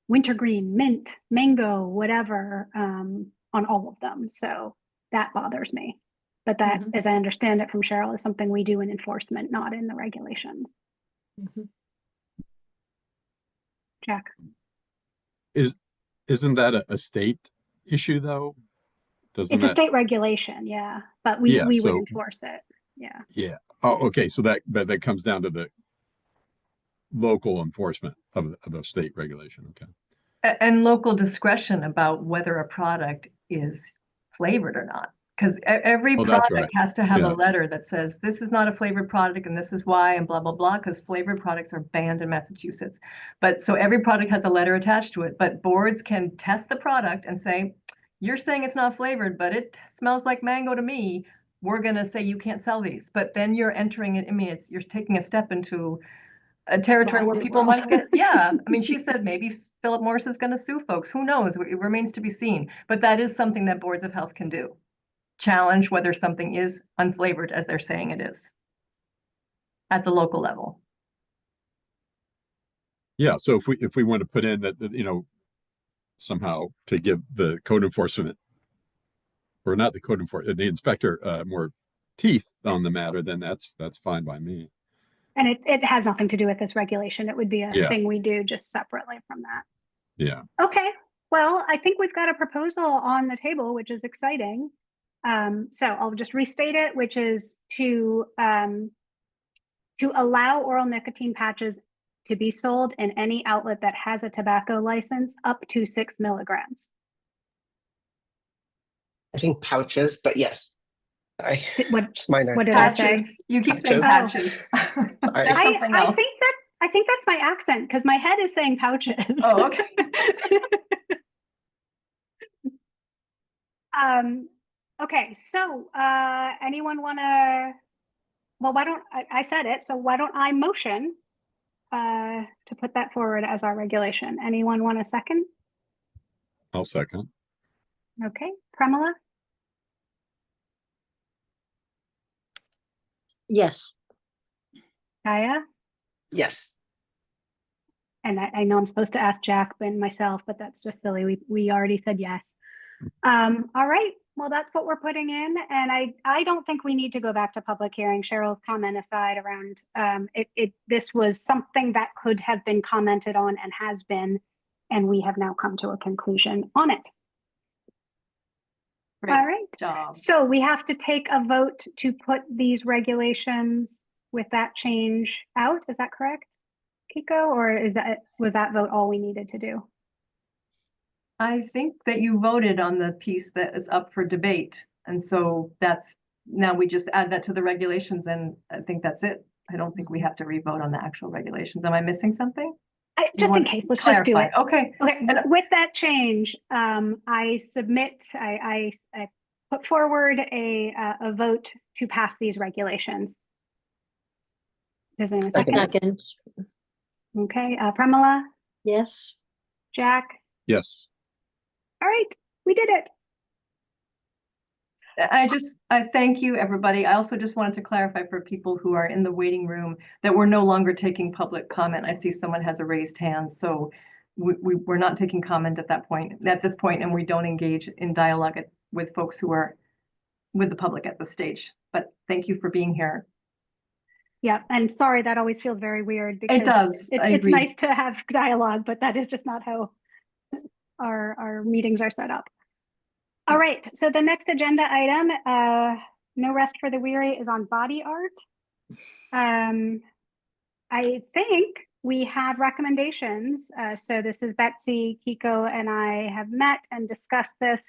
wintergreen, mint, mango, whatever, on all of them. So that bothers me. But that, as I understand it from Cheryl, is something we do in enforcement, not in the regulations. Jack? Isn't that a state issue though? It's a state regulation, yeah, but we would enforce it, yeah. Yeah. Oh, okay. So that comes down to the local enforcement of the state regulation. Okay. And local discretion about whether a product is flavored or not. Because every product has to have a letter that says, this is not a flavored product and this is why, and blah, blah, blah, because flavored products are banned in Massachusetts. But so every product has a letter attached to it, but boards can test the product and say, you're saying it's not flavored, but it smells like mango to me. We're going to say you can't sell these. But then you're entering it. I mean, you're taking a step into a territory where people might get, I mean, she said maybe Philip Morris is going to sue folks. Who knows? It remains to be seen. But that is something that boards of health can do. Challenge whether something is unflavored as they're saying it is at the local level. Yeah. So if we want to put in that, somehow to give the code enforcement, or not the code enforcement, the inspector more teeth on the matter, then that's fine by me. And it has nothing to do with this regulation. It would be a thing we do just separately from that. Yeah. Okay. Well, I think we've got a proposal on the table, which is exciting. So I'll just restate it, which is to allow oral nicotine patches to be sold in any outlet that has a tobacco license up to 6 milligrams. I think pouches, but yes. What did patches. I say? You keep saying patches. I think that's my accent, because my head is saying pouches. Oh, okay. Okay, so anyone want to, well, why don't I said it, so why don't I motion to put that forward as our regulation? Anyone want a second? I'll second. Okay, Pramila? Yes. Kaya? Yes. And I know I'm supposed to ask Jack and myself, but that's just silly. We already said yes. All right. Well, that's what we're putting in. And I don't think we need to go back to public hearing. Cheryl's comment aside around this was something that could have been commented on and has been, and we have now come to a conclusion on it. Great all right. Job. So we have to take a vote to put these regulations with that change out. Is that correct, Kiko? Or was that vote all we needed to do? I think that you voted on the piece that is up for debate. And so now we just add that to the regulations, and I think that's it. I don't think we have to re-vote on the actual regulations. Am I missing something? Just in case, let's just do it. Okay. And with that change, I put forward a vote to pass these regulations. Does anyone second? Okay, Pramila? Yes. Jack? Yes. All right, we did it. I thank you, everybody. I also just wanted to clarify for people who are in the waiting room that we're no longer taking public comment. I see someone has a raised hand, so we're not taking comment at this point, and we don't engage in dialogue with folks who are with the public at this stage. But thank you for being here. Yeah, and sorry, that always feels very weird because it does. It's nice to have dialogue, but that is just not how our meetings are set up. All right, so the next agenda item, No Rest for the Weary, is on body art. I think we have recommendations. So this is Betsy, Kiko, and I have met and discussed this.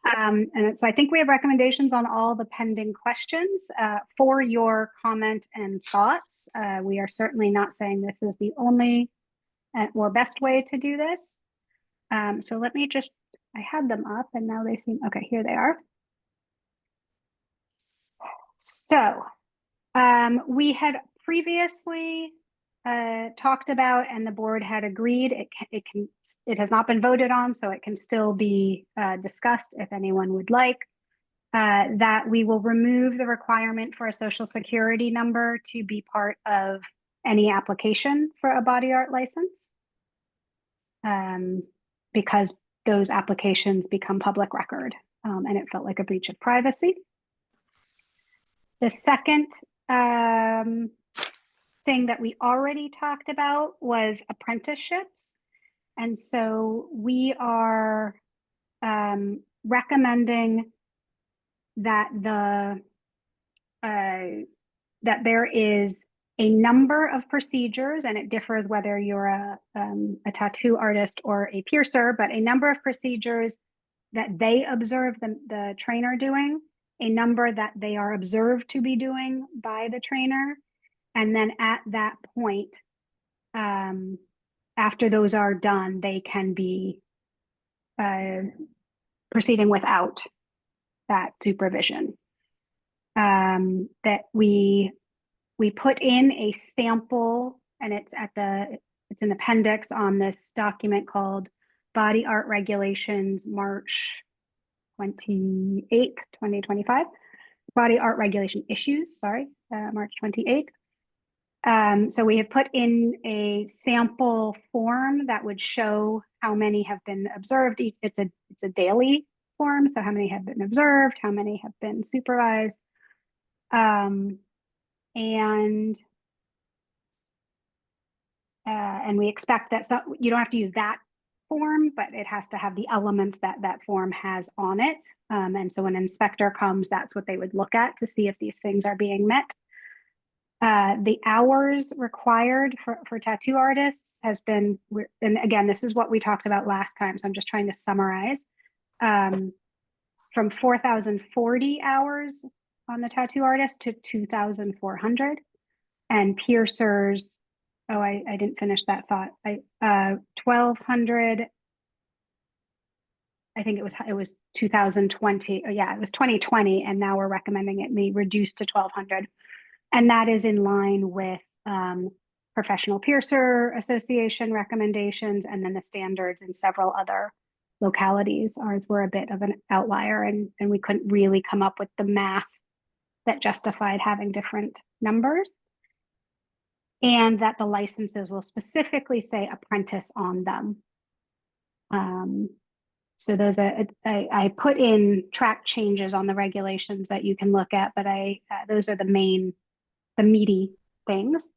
And so I think we have recommendations on all the pending questions for your comment and thoughts. We are certainly not saying this is the only or best way to do this. So let me just, I had them up and now they seem, okay, here they are. So we had previously talked about, and the board had agreed, it has not been voted on, so it can still be discussed if anyone would like, that we will remove the requirement for a social security number to be part of any application for a body art license, because those applications become public record, and it felt like a breach of privacy. The second thing that we already talked about was apprenticeships. And so we are recommending that that there is a number of procedures, and it differs whether you're a tattoo artist or a piercer, but a number of procedures that they observe the trainer doing, a number that they are observed to be doing by the trainer. And then at that point, after those are done, they can be proceeding without that supervision. That we put in a sample, and it's an appendix on this document called Body Art Regulations, March 28th, 2025. Body Art Regulation Issues, March 28th. So we have put in a sample form that would show how many have been observed. It's a daily form, so how many have been observed, how many have been supervised. And we expect that you don't have to use that form, but it has to have the elements that that form has on it. And so when an inspector comes, that's what they would look at to see if these things are being met. The hours required for tattoo artists has been, and again, this is what we talked about last time, so I'm just trying to summarize, from 4,040 hours on the tattoo artist to 2,400, and piercers, oh, I didn't finish that thought. 1,200, I think it was 2020. Oh, yeah, it was 2020, and now we're recommending it be reduced to 1,200. And that is in line with Professional Piercer Association recommendations, and then the standards in several other localities. Ours were a bit of an outlier, and we couldn't really come up with the math that justified having different numbers. And that the licenses will specifically say apprentice on them. So those are, I put in track changes on the regulations that you can look at, but those are the meaty things.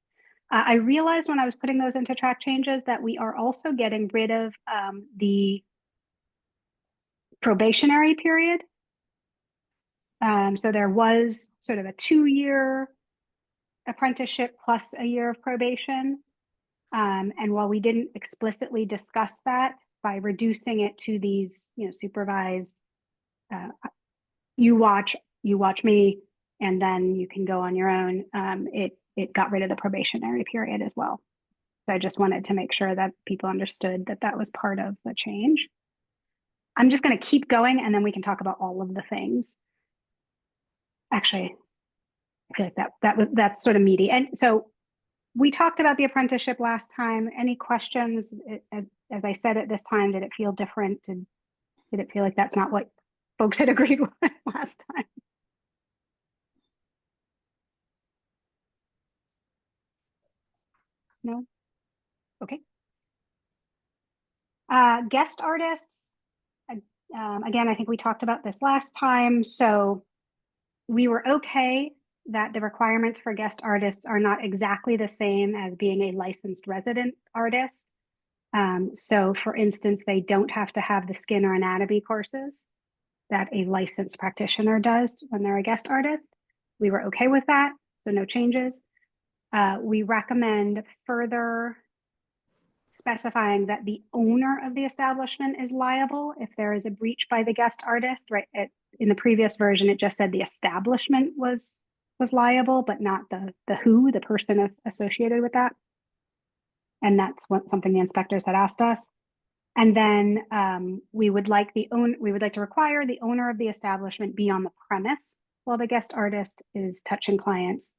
I realized when I was putting those into track changes that we are also getting rid of the probationary period. So there was sort of a 2-year apprenticeship plus a year of probation. And while we didn't explicitly discuss that, by reducing it to these, supervised, you watch me, and then you can go on your own, it got rid of the probationary period as well. So I just wanted to make sure that people understood that that was part of the change. I'm just going to keep going, and then we can talk about all of the things. Actually, I feel like that's sort of meaty. And so we talked about the apprenticeship last time. Any questions? As I said at this time, did it feel different? Did it feel like that's not what folks had agreed with last time? No? Okay. Guest artists. Again, I think we talked about this last time. So we were okay that the requirements for guest artists are not exactly the same as being a licensed resident artist. So for instance, they don't have to have the skin or anatomy courses that a licensed practitioner does when they're a guest artist. We were okay with that, so no changes. We recommend further specifying that the owner of the establishment is liable if there is a breach by the guest artist, right? In the previous version, it just said the establishment was liable, but not the person associated with that. And that's something the inspectors had asked us. And then we would like to require the owner of the establishment be on the premise while the guest artist is touching clients,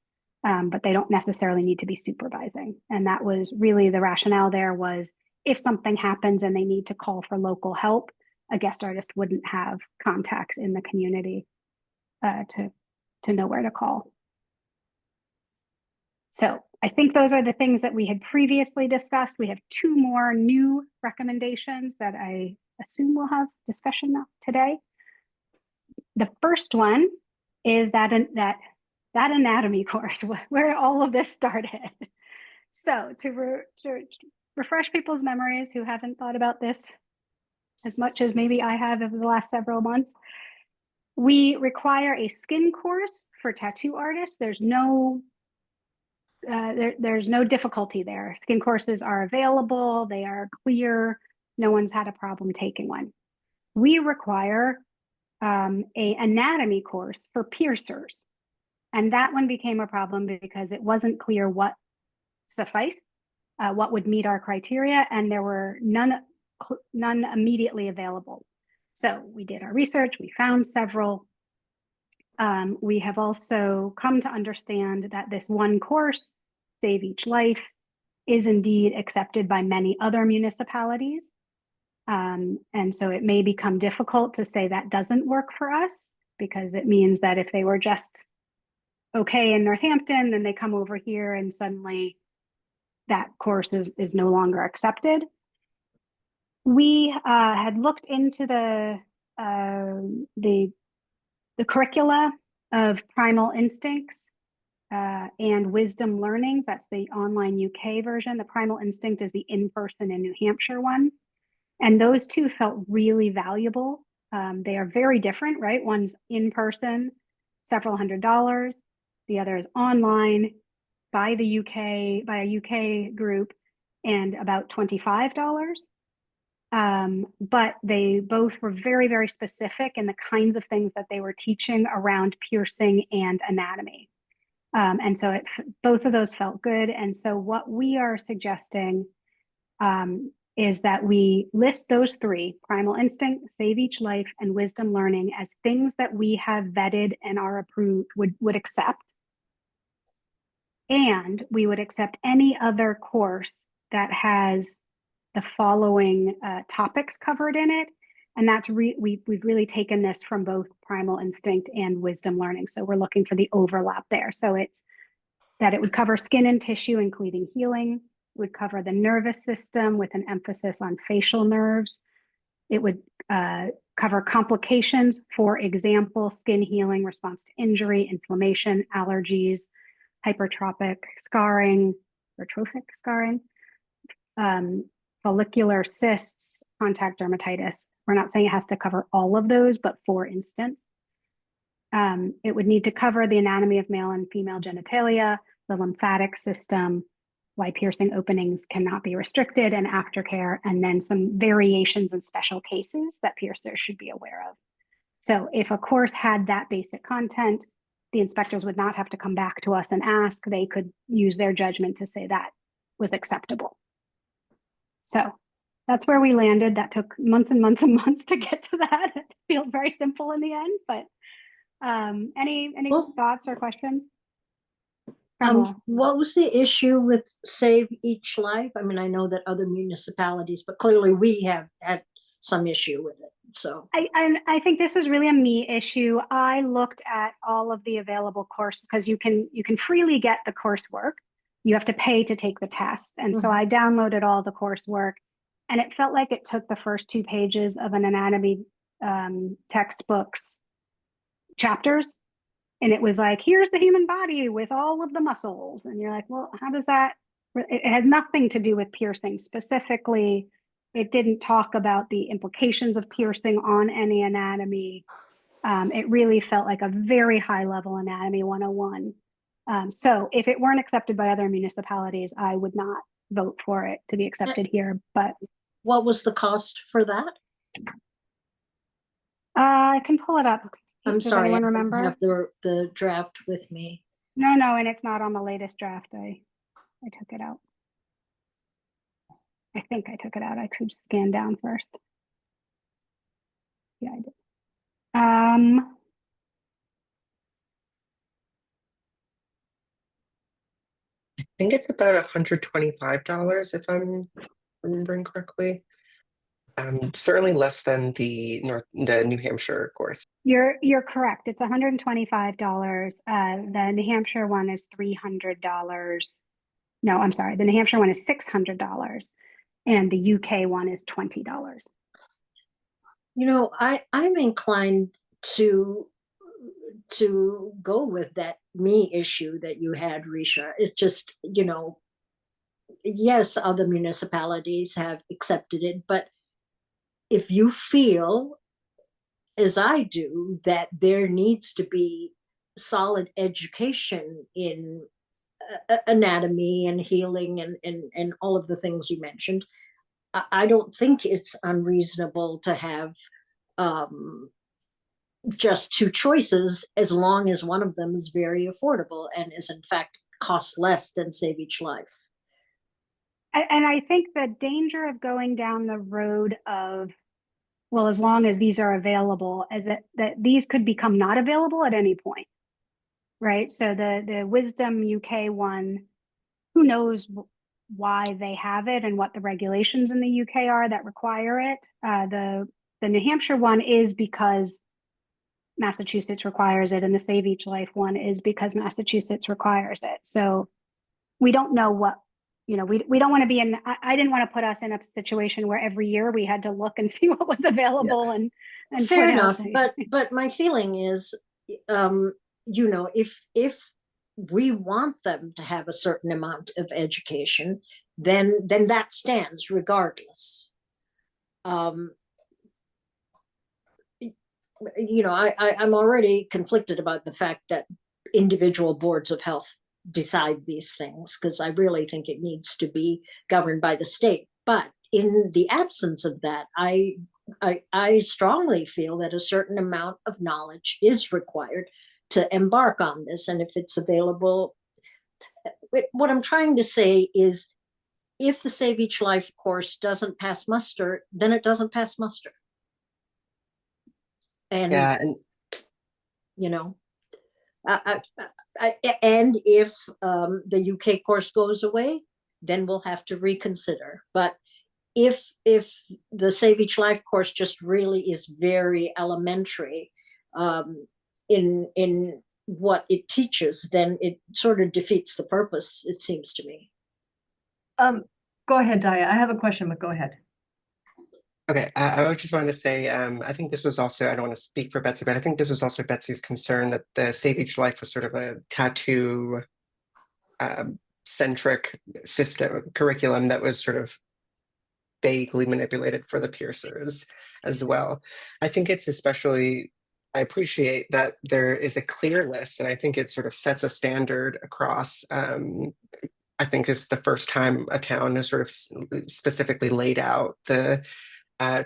but they don't necessarily need to be supervising. And that was really the rationale there was if something happens and they need to call for local help, a guest artist wouldn't have contacts in the community to know where to call. So I think those are the things that we had previously discussed. We have 2 more new recommendations that I assume we'll have discussion today. The first one is that anatomy course where all of this started. So to refresh people's memories who haven't thought about this as much as maybe I have over the last several months, we require a skin course for tattoo artists. There's no difficulty there. Skin courses are available. They are clear. No one's had a problem taking one. We require a anatomy course for piercers. And that one became a problem because it wasn't clear what sufficed, what would meet our criteria, and there were none immediately available. So we did our research, we found several. We have also come to understand that this one course, Save Each Life, is indeed accepted by many other municipalities. And so it may become difficult to say that doesn't work for us, because it means that if they were just okay in Northampton, then they come over here and suddenly that course is no longer accepted. We had looked into the curricula of Primal Instincts and Wisdom Learnings. That's the online UK version. The Primal Instinct is the in-person in New Hampshire one. And those 2 felt really valuable. They are very different, right? One's in person, several $100s. The other is online by a UK group, and about $25. But they both were very, very specific in the kinds of things that they were teaching around piercing and anatomy. And so both of those felt good. And so what we are suggesting is that we list those 3, Primal Instinct, Save Each Life, and Wisdom Learning, as things that we have vetted and are approved, would accept. And we would accept any other course that has the following topics covered in it. And that's we've really taken this from both Primal Instinct and Wisdom Learning. So we're looking for the overlap there. So it's that it would cover skin and tissue, including healing. It would cover the nervous system with an emphasis on facial nerves. It would cover complications, for example, skin healing, response to injury, inflammation, allergies, hypertrophic scarring, or trophic scarring, follicular cysts, contact dermatitis. We're not saying it has to cover all of those, but for instance, it would need to cover the anatomy of male and female genitalia, the lymphatic system, why piercing openings cannot be restricted, and aftercare, and then some variations in special cases that piercers should be aware of. So if a course had that basic content, the inspectors would not have to come back to us and ask. They could use their judgment to say that was acceptable. So that's where we landed. That took months and months and months to get to that. It feels very simple in the end, but any thoughts or questions? What was the issue with Save Each Life? I mean, I know that other municipalities, but clearly we have had some issue with it. So I think this was really a me issue. I looked at all of the available courses because you can freely get the coursework. You have to pay to take the test. And so I downloaded all the coursework, and it felt like it took the first 2 pages of an anatomy textbook's chapters. And it was like, here's the human body with all of the muscles. And you're like, well, how does that, it has nothing to do with piercing specifically. It didn't talk about the implications of piercing on any anatomy. It really felt like a very high level anatomy 101. So if it weren't accepted by other municipalities, I would not vote for it to be accepted here. But what was the cost for that? I can pull it up. I'm Does sorry, I anyone don't remember? have the draft with me. No, and it's not on the latest draft. I took it out. I think I took it out. I should scan down first. Yeah, I did. think it's about $125 if I'm remembering correctly. Certainly less than the New Hampshire course. You're correct. It's $125. The New Hampshire one is $300. No, I'm sorry. The New Hampshire one is $600, and the UK one is $20. You know, I'm inclined to go with that me issue that you had, Risha. It's just, you know, yes, other municipalities have accepted it, but if you feel, as I do, that there needs to be solid education in anatomy and healing and all of the things you mentioned, I don't think it's unreasonable to have just two choices, as long as one of them is very affordable and is in fact costs less than Save Each Life. And I think the danger of going down the road of, well, as long as these are available, is that these could become not available at any point, right? So the Wisdom UK one, who knows why they have it and what the regulations in the UK are that require it. The New Hampshire one is because Massachusetts requires it, and the Save Each Life one is because Massachusetts requires it. So we don't know what, you know, we don't want to be in, I didn't want to put us in a situation where every year we had to look and see what was available and Fair put out enough, but my feeling is, you know, if we want them to have a certain amount of education, then that stands regardless. You know, I'm already conflicted about the fact that individual boards of health decide these things, because I really think it needs to be governed by the state. But in the absence of that, I strongly feel that a certain amount of knowledge is required to embark on this. And if it's available, what I'm trying to say is, if the Save Each Life course doesn't pass muster, then it doesn't pass muster. And, yeah, and you know, and if the UK course goes away, then we'll have to reconsider. But if the Save Each Life course just really is very elementary in what it teaches, then it sort of defeats the purpose, it seems to me. Go ahead, Daya. I have a question, but go ahead. okay, I just wanted to say, I think this was also, I don't want to speak for Betsy, but I think this was also Betsy's concern that the Save Each Life was sort of a tattoo centric curriculum that was sort of vaguely manipulated for the piercers as well. I think it's especially, I appreciate that there is a clear list, and I think it sort of sets a standard across. I think this is the first time a town has sort of specifically laid out the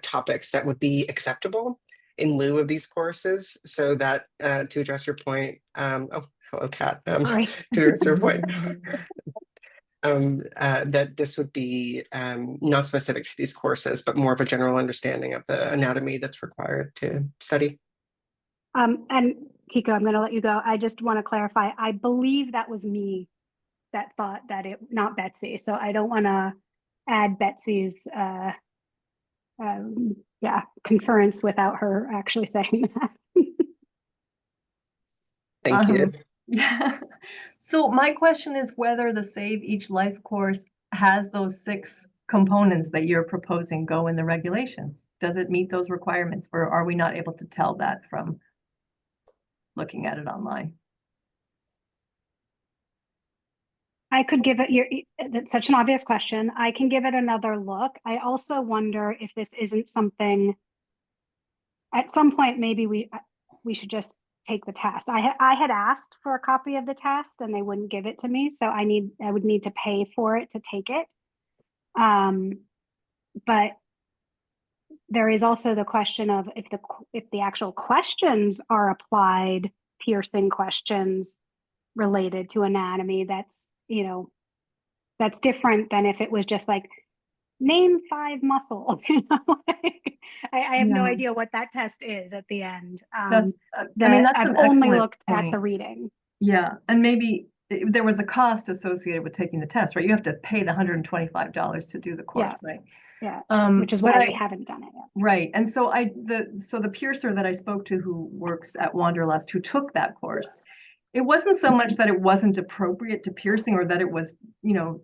topics that would be acceptable in lieu of these courses, so that to address your point, oh, hello, Kat. To address your point, that this would be not specific to these courses, but more of a general understanding of the anatomy that's required to study. And Kiko, I'm going to let you go. I just want to clarify. I believe that was me that thought that it, not Betsy. So I don't want to add Betsy's concurrence without her actually saying that. Thank you. Yeah. So my question is whether the Save Each Life course has those 6 components that you're proposing go in the regulations. Does it meet those requirements, or are we not able to tell that from looking at it online? I could give it, that's such an obvious question. I can give it another look. I also wonder if this isn't something, at some point, maybe we should just take the test. I had asked for a copy of the test and they wouldn't give it to me. So I would need to pay for it to take it. But there is also the question of if the actual questions are applied piercing questions related to anatomy, that's, you know, that's different than if it was just like, name 5 muscles. You know? I have no idea what that test is at the end. That's, I mean, that's I've an only excellent looked point at the reading. Yeah, and maybe there was a cost associated with taking the test, right? You have to pay the $125 to do the course, right? Yeah, Um, which is but why we haven't done it yet. Right. And so the piercer that I spoke to who works at Wanderlust, who took that course, it wasn't so much that it wasn't appropriate to piercing or that it was,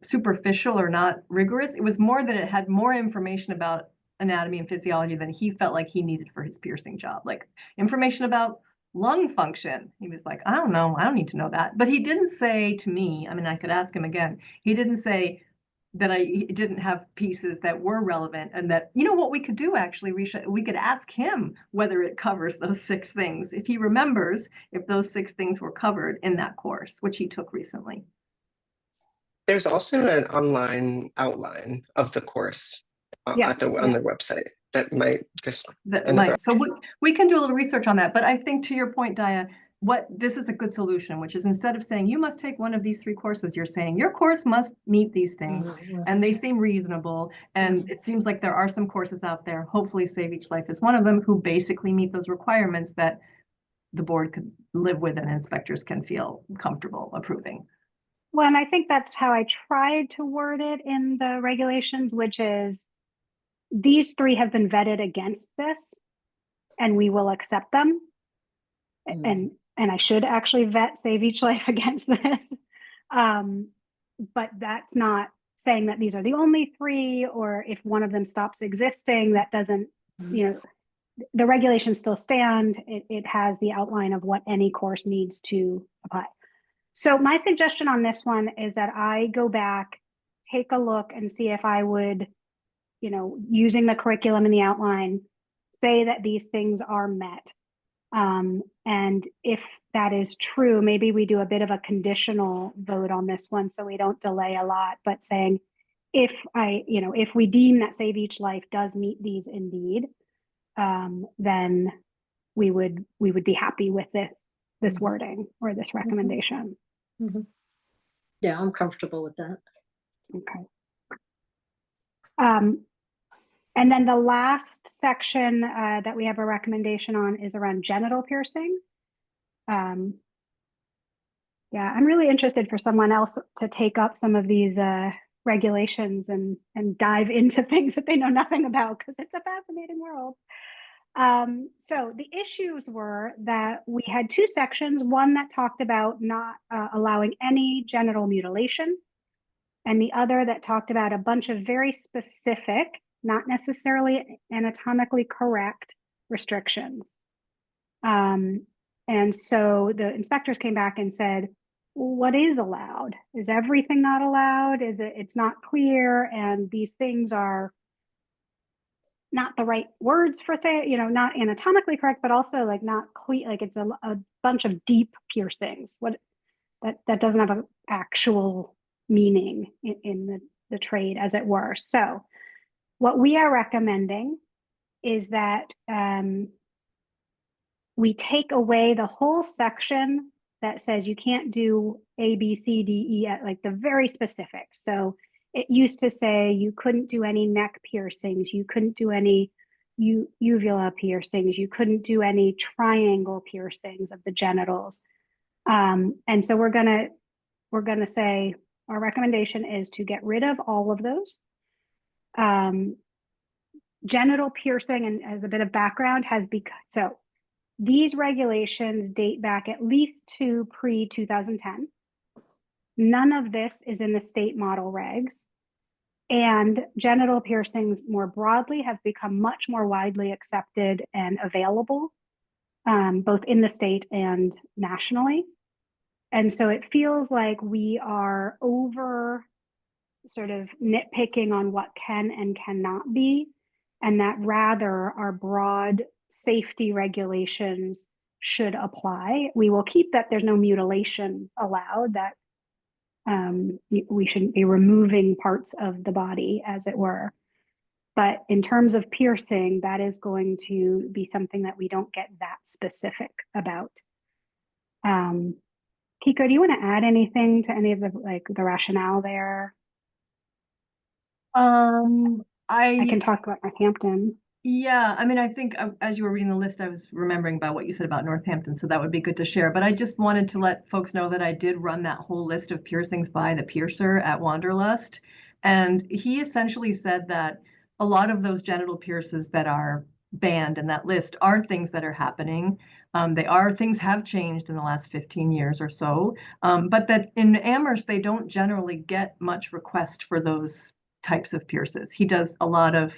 superficial or not rigorous. It was more that it had more information about anatomy and physiology than he felt like he needed for his piercing job. Like information about lung function. He was like, I don't know, I don't need to know that. But he didn't say to me, I mean, I could ask him again. He didn't say that I didn't have pieces that were relevant, and that, what we could do actually, we could ask him whether it covers those 6 things, if he remembers if those 6 things were covered in that course, which he took recently. There's also an online outline of the course on their website that might just. So we can do a little research on that. But I think to your point, Dia, this is a good solution, which is instead of saying you must take one of these 3 courses, you're saying your course must meet these things, and they seem reasonable. And it seems like there are some courses out there, hopefully Save Each Life is one of them, who basically meet those requirements that the board could live with and inspectors can feel comfortable approving. Well, and I think that's how I tried to word it in the regulations, which is these 3 have been vetted against this, and we will accept them. And I should actually vet Save Each Life against this. But that's not saying that these are the only 3, or if one of them stops existing, that doesn't, the regulations still stand. It has the outline of what any course needs to apply. So my suggestion on this one is that I go back, take a look and see if I would, using the curriculum and the outline, say that these things are met. And if that is true, maybe we do a bit of a conditional vote on this one so we don't delay a lot, but saying if we deem that Save Each Life does meet these indeed, then we would be happy with this wording or this recommendation. Yeah, I'm comfortable with that. Okay. And then the last section that we have a recommendation on is around genital piercing. Yeah, I'm really interested for someone else to take up some of these regulations and dive into things that they know nothing about, because it's a fascinating world. So the issues were that we had 2 sections, one that talked about not allowing any genital mutilation, and the other that talked about a bunch of very specific, not necessarily anatomically correct restrictions. And so the inspectors came back and said, what is allowed? Is everything not allowed? It's not clear, and these things are not the right words for not anatomically correct, but also like not clear, like it's a bunch of deep piercings. That doesn't have an actual meaning in the trade, as it were. So what we are recommending is that we take away the whole section that says you can't do A, B, C, D, E, like the very specific. So it used to say you couldn't do any neck piercings, you couldn't do any uvula piercings, you couldn't do any triangle piercings of the genitals. And so we're gonna say our recommendation is to get rid of all of those. Genital piercing, and as a bit of background, so these regulations date back at least to pre-2010. None of this is in the state model regs. And genital piercings more broadly have become much more widely accepted and available, both in the state and nationally. And so it feels like we are over sort of nitpicking on what can and cannot be, and that rather our broad safety regulations should apply. We will keep that there's no mutilation allowed, that we shouldn't be removing parts of the body, as it were. But in terms of piercing, that is going to be something that we don't get that specific about. Kiko, do you want to add anything to any of the rationale there? I can talk about Northampton. Yeah, I mean, I think as you were reading the list, I was remembering about what you said about Northampton, so that would be good to share. But I just wanted to let folks know that I did run that whole list of piercings by the piercer at Wanderlust. And he essentially said that a lot of those genital pierces that are banned in that list are things that are happening. Things have changed in the last 15 years or so, but that in Amherst, they don't generally get much request for those types of pierces. He does a lot of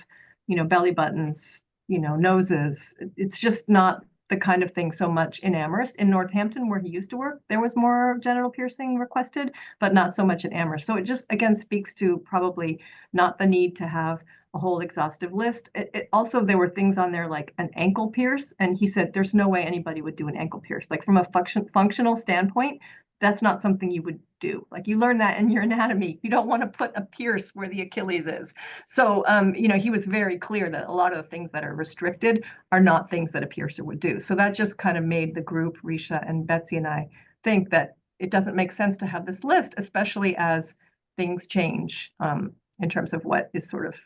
belly buttons, noses. It's just not the kind of thing so much in Amherst. In Northampton, where he used to work, there was more genital piercing requested, but not so much in Amherst. So it just, again, speaks to probably not the need to have a whole exhaustive list. Also, there were things on there like an ankle pierce, and he said there's no way anybody would do an ankle pierce. Like from a functional standpoint, that's not something you would do. Like you learn that in your anatomy. You don't want to put a pierce where the Achilles is. So, he was very clear that a lot of the things that are restricted are not things that a piercer would do. So that just kind of made the group, Risha and Betsy and I, think that it doesn't make sense to have this list, especially as things change in terms of what is sort of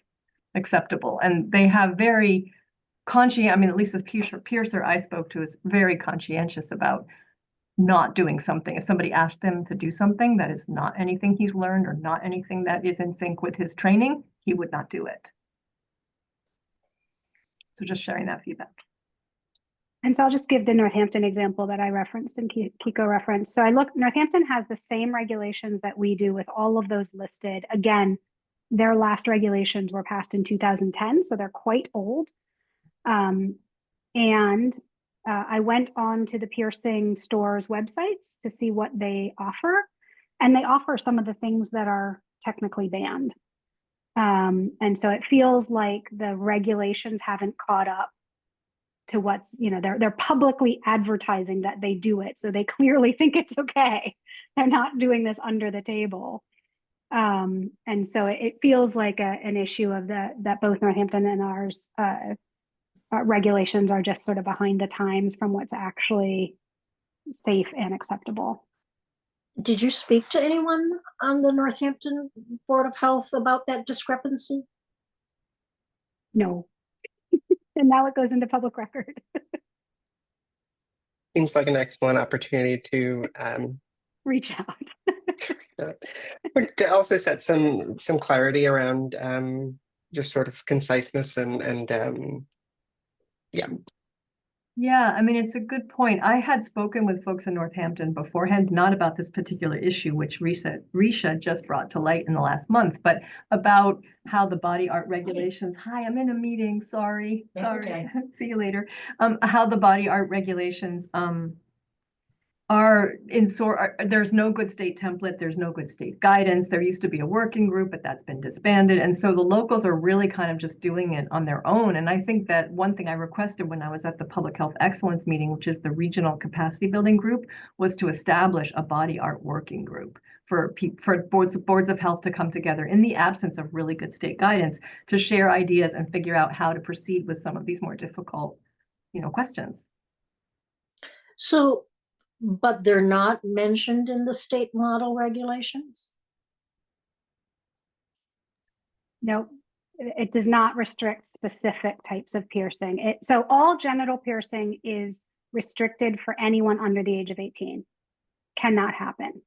acceptable. And they have very at least this piercer I spoke to is very conscientious about not doing something. If somebody asked him to do something that is not anything he's learned or not anything that is in sync with his training, he would not do it. So just sharing that feedback. And so I'll just give the Northampton example that I referenced and Kiko referenced. So Northampton has the same regulations that we do with all of those listed. Again, their last regulations were passed in 2010, so they're quite old. I went on to the piercing store's websites to see what they offer, and they offer some of the things that are technically banned. And so it feels like the regulations haven't caught up to what's, they're publicly advertising that they do it. So they clearly think it's okay. They're not doing this under the table. And so it feels like an issue of that both Northampton and ours regulations are just sort of behind the times from what's actually safe and acceptable. Did you speak to anyone on the Northampton Board of Health about that discrepancy? No. And now it goes into public record. Seems like an excellent opportunity to reach out. but to also set some clarity around just sort of conciseness and yeah. Yeah, I mean, it's a good point. I had spoken with folks in Northampton beforehand, not about this particular issue, which Risha just brought to light in the last month, but about how the body art regulations, hi, I'm in a meeting, sorry. Okay. See you later. How the body art regulations there's no good state template, there's no good state guidance. There used to be a working group, but that's been disbanded. And so the locals are really kind of just doing it on their own. And I think that one thing I requested when I was at the Public Health Excellence meeting, which is the regional capacity building group, was to establish a body art working group for boards of health to come together in the absence of really good state guidance to share ideas and figure out how to proceed with some of these more difficult, questions. So, but they're not mentioned in the state model regulations? No, it does not restrict specific types of piercing. So all genital piercing is restricted for anyone under the age of 18. Cannot happen.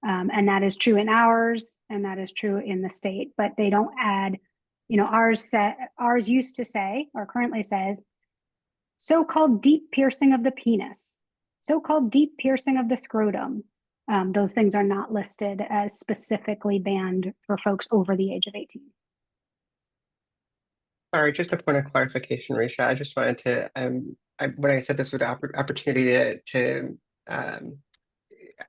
And that is true in ours, and that is true in the state, but they don't add, ours used to say, or currently says, so-called deep piercing of the penis, so-called deep piercing of the scrotum. Those things are not listed as specifically banned for folks over the age of 18. Sorry, just a point of clarification, Risha. I just wanted to, when I said this was an opportunity to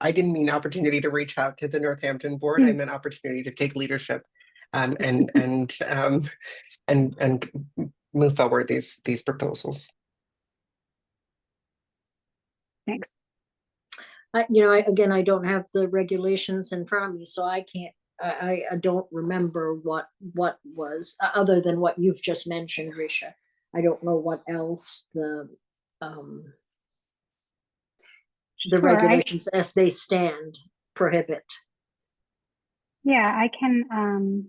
I didn't mean opportunity to reach out to the Northampton board. I meant opportunity to take leadership and move forward these proposals. Thanks. I don't have the regulations in front of me, so I can't. I don't remember what was other than what you've just mentioned, Risha. I don't know what else the regulations as they stand prohibit. Yeah, I can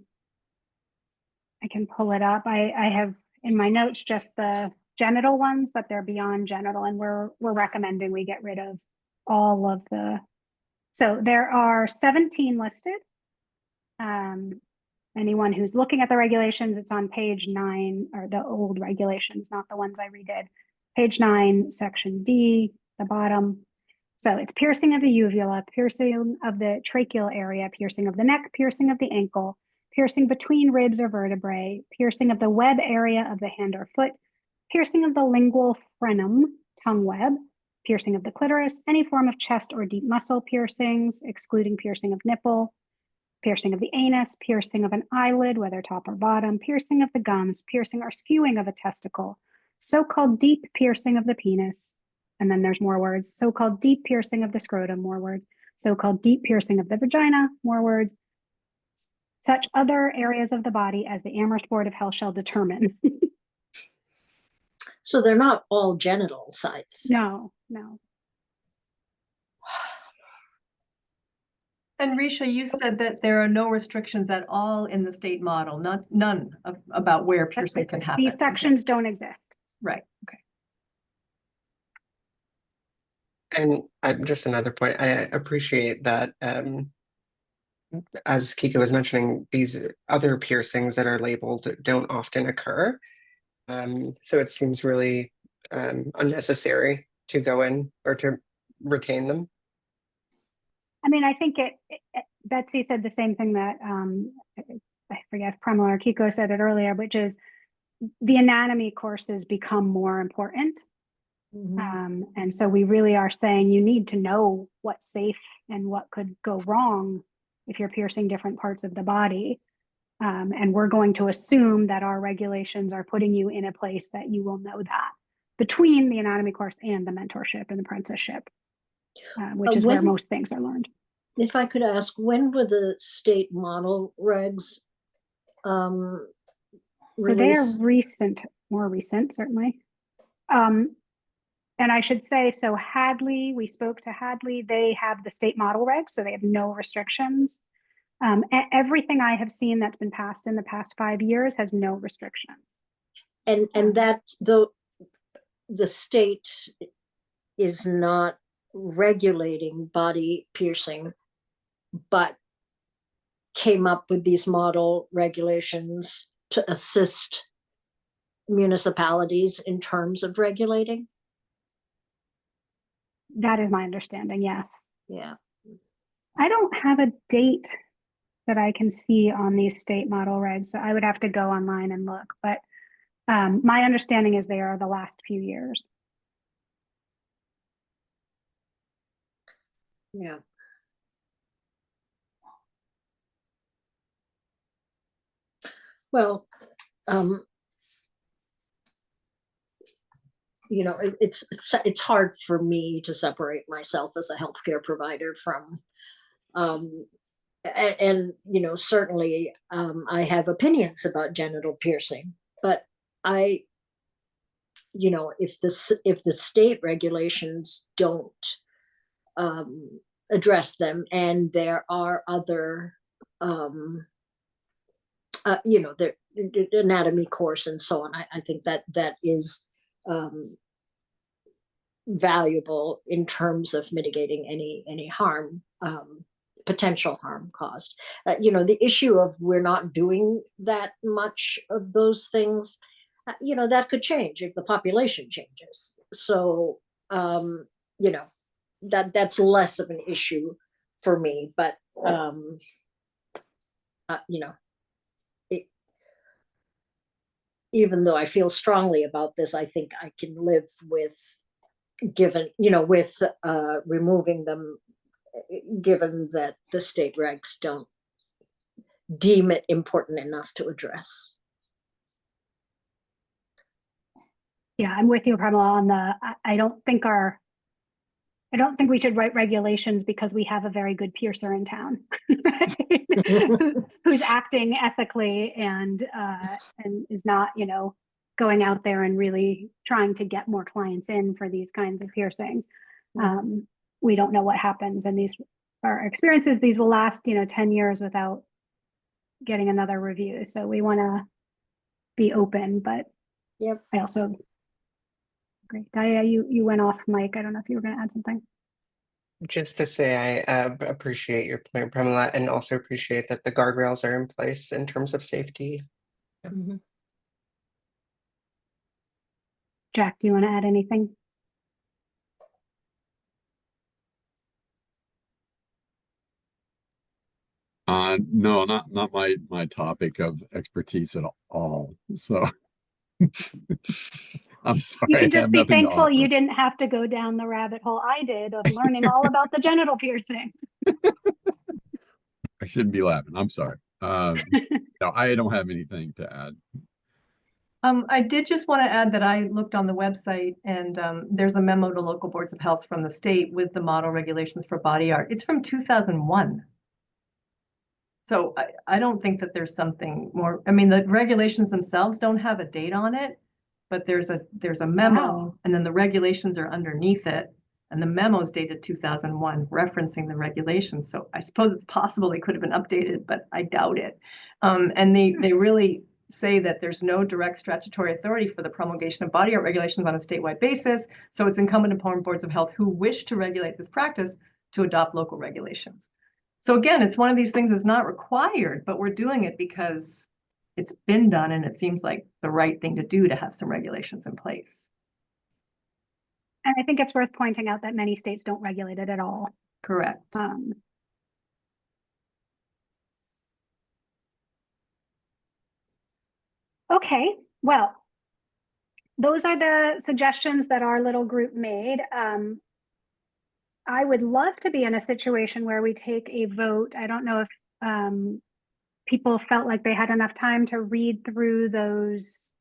pull it up. I have in my notes just the genital ones, but they're beyond genital, and we're recommending we get rid of all of the. So there are 17 listed. Anyone who's looking at the regulations, it's on page 9, or the old regulations, not the ones I redid. Page 9, section D, the bottom. So it's piercing of the uvula, piercing of the tracheal area, piercing of the neck, piercing of the ankle, piercing between ribs or vertebrae, piercing of the web area of the hand or foot, piercing of the lingual frenum, tongue web, piercing of the clitoris, any form of chest or deep muscle piercings, excluding piercing of nipple, piercing of the anus, piercing of an eyelid, whether top or bottom, piercing of the gums, piercing or skewing of a testicle, so-called deep piercing of the penis, and then there's more words, so-called deep piercing of the scrotum, more words, so-called deep piercing of the vagina, more words, such other areas of the body as the Amherst Board of Health shall determine. So they're not all genital sites. No. And Risha, you said that there are no restrictions at all in the state model, none about where piercing can happen. These sections don't exist. Right, okay. And just another point, I appreciate that, as Kiko was mentioning, these other piercings that are labeled don't often occur. So it seems really unnecessary to go in or to retain them. I mean, I think Betsy said the same thing that I forget if Pramila or Kiko said it earlier, which is the anatomy courses become more important. And so we really are saying you need to know what's safe and what could go wrong if you're piercing different parts of the body. And we're going to assume that our regulations are putting you in a place that you will know that between the anatomy course and the mentorship and apprenticeship, which is where most things are learned. If I could ask, when were the state model regs So they are released? more recent, certainly. And I should say, so Hadley, we spoke to Hadley, they have the state model regs, so they have no restrictions. Everything I have seen that's been passed in the past 5 years has no restrictions. And that the state is not regulating body piercing, but came up with these model regulations to assist municipalities in terms of regulating. That is my understanding, yes. Yeah. I don't have a date that I can see on these state model regs, so I would have to go online and look, but my understanding is they are the last few years. Yeah. Well, you know, it's hard for me to separate myself as a healthcare provider from, and you know, certainly I have opinions about genital piercing, but you know, if the state regulations don't address them, and there are other, you know, the anatomy course and so on, I think that is valuable in terms of mitigating any harm, potential harm caused. You know, the issue of we're not doing that much of those things, you know, that could change if the population changes. So, you know, that's less of an issue for me, but, you know, even though I feel strongly about this, I think I can live with with removing them, given that the state regs don't deem it important enough to address. Yeah, I'm with you, Pramila, on the, I don't think we should write regulations because we have a very good piercer in town who's acting ethically and is not, you know, going out there and really trying to get more clients in for these kinds of piercings. We don't know what happens, and these are experiences. These will last, you know, 10 years without getting another review. So we want to be open, but Yep. I also agree. Dia, you went off mic. I don't know if you were going to add something. Just to say, I appreciate your point, Pramila, and also appreciate that the guardrails are in place in terms of safety. Mhm. Jack, do you want to add anything? No, not my topic of expertise at all. So I'm sorry. You I can just have be nothing to thankful you offer. didn't have to go down the rabbit hole I did of learning all about the genital piercing. I shouldn't be laughing. I'm sorry. No, I don't have anything to add. I did just want to add that I looked on the website and there's a memo to local boards of health from the state with the model regulations for body art. It's from 2001. So I don't think that there's something more. I mean, the regulations themselves don't have a date on it, but there's a memo Wow. and then the regulations are underneath it. And the memo is dated 2001, referencing the regulations. So I suppose it's possible they could have been updated, but I doubt it. And they really say that there's no direct statutory authority for the promulgation of body art regulations on a statewide basis. So it's incumbent upon boards of health who wish to regulate this practice to adopt local regulations. So again, it's one of these things that's not required, but we're doing it because it's been done and it seems like the right thing to do to have some regulations in place. And I think it's worth pointing out that many states don't regulate it at all. Correct. Okay, well, those are the suggestions that our little group made. I would love to be in a situation where we take a vote. I don't know if people felt like they had enough time to read through those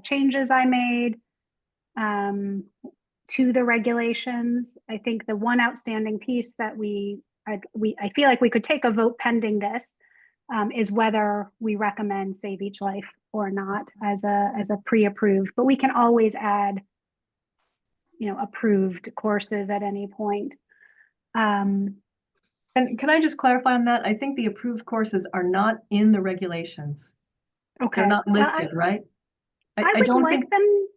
changes I made to the regulations. I think the one outstanding piece that I feel like we could take a vote pending this is whether we recommend Save Each Life or not as a pre-approved, but we can always add, approved courses at any point. And can I just clarify on that? I think the approved courses are not in the regulations. Okay. They're not listed, right? I would don't like them.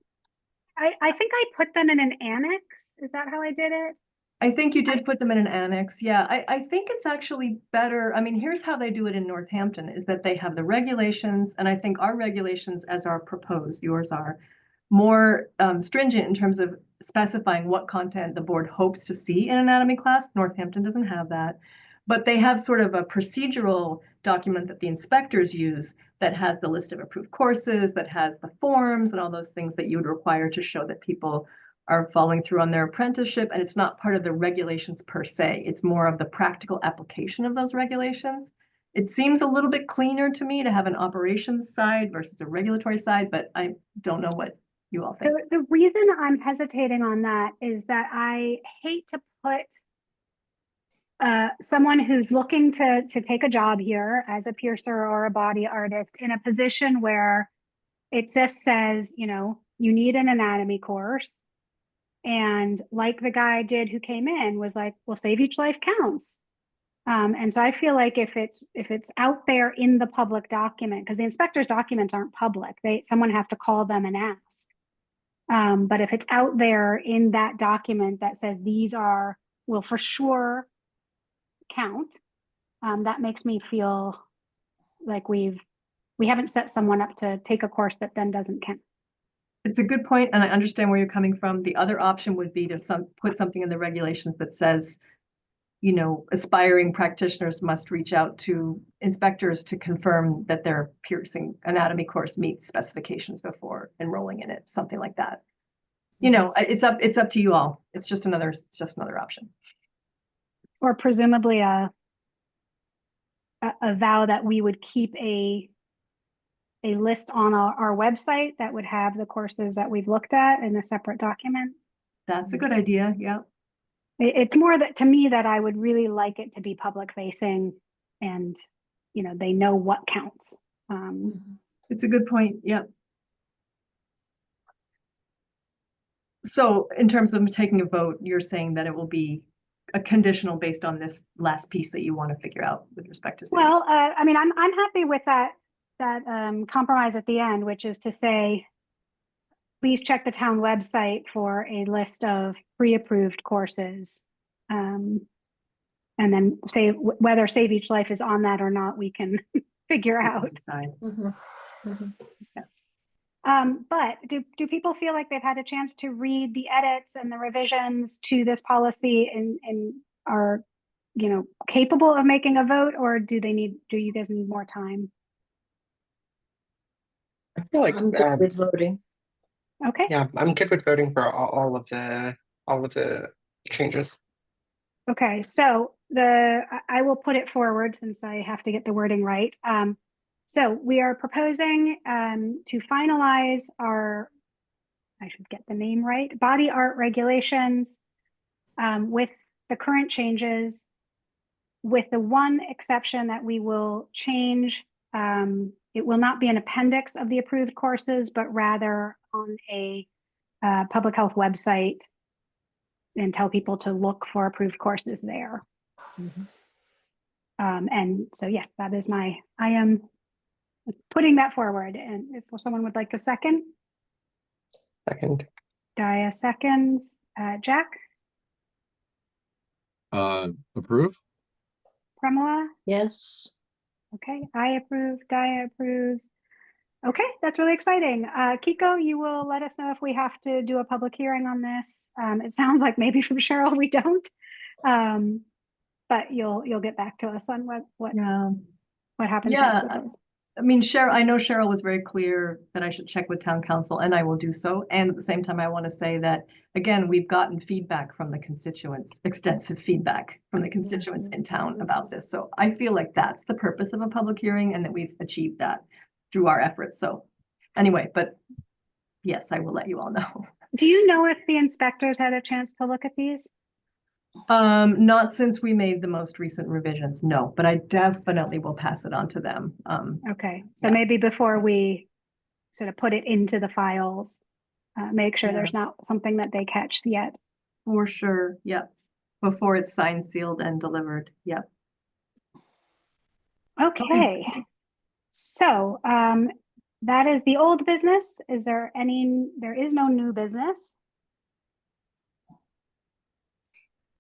I think I put them in an annex. Is that how I did it? I think you did put them in an annex. Yeah, I think it's actually better. I mean, here's how they do it in Northampton is that they have the regulations, and I think our regulations as are proposed, yours are, more stringent in terms of specifying what content the board hopes to see in anatomy class. Northampton doesn't have that, but they have sort of a procedural document that the inspectors use that has the list of approved courses, that has the forms and all those things that you would require to show that people are following through on their apprenticeship. And it's not part of the regulations per se. It's more of the practical application of those regulations. It seems a little bit cleaner to me to have an operations side versus a regulatory side, but I don't know what you all think. The reason I'm hesitating on that is that I hate to put someone who's looking to take a job here as a piercer or a body artist in a position where it just says, you need an anatomy course. And like the guy did who came in was like, well, Save Each Life counts. And so I feel like if it's out there in the public document, because the inspector's documents aren't public, someone has to call them and ask. But if it's out there in that document that says these will for sure count, that makes me feel like we haven't set someone up to take a course that then doesn't count. It's a good point, and I understand where you're coming from. The other option would be to put something in the regulations that says, aspiring practitioners must reach out to inspectors to confirm that their piercing anatomy course meets specifications before enrolling in it, something like that. It's up to you all. It's just another option. Or presumably a vow that we would keep a list on our website that would have the courses that we've looked at in a separate document. That's a good idea. Yeah. It's more that to me that I would really like it to be public facing and, they know what counts. It's a good point. Yeah. So in terms of taking a vote, you're saying that it will be a conditional based on this last piece that you want to figure out with respect to. Well, I mean, I'm happy with that compromise at the end, which is to say, please check the town website for a list of pre-approved courses. And then say whether Save Each Life is on that or not, we can figure out. Decide. But do people feel like they've had a chance to read the edits and the revisions to this policy and are, you know, capable of making a vote, or do you guys need more time? I feel like I'm good with voting. Okay. yeah, I'm good with voting for all of the changes. Okay, so I will put it forward since I have to get the wording right. So we are proposing to finalize our, I should get the name right, body art regulations with the current changes, with the one exception that we will change. It will not be an appendix of the approved courses, but rather on a public health website, and tell people to look for approved courses there. And so, yes, that is I am putting that forward. And if someone would like to second. Second. Dia seconds. Jack? Approve? Premila? Yes. Okay, I approve. Dia approves. Okay, that's really exciting. Kiko, you will let us know if we have to do a public hearing on this. It sounds like maybe from Cheryl we don't, but you'll get back to us on what happens next with those. I mean, I know Cheryl was very clear that I should check with town council, and I will do so. And at the same time, I want to say that, again, we've gotten feedback from the constituents, extensive feedback from the constituents in town about this. So I feel like that's the purpose of a public hearing, and that we've achieved that through our efforts. So anyway, but yes, I will let you all know. Do you know if the inspectors had a chance to look at these? Not since we made the most recent revisions, no, but I definitely will pass it on to them. Okay, so maybe before we sort of put it into the files, make sure there's not something that they catch yet. For sure, yep. Before it's signed, sealed, and delivered, yep. Okay. So that is the old business. There is no new business.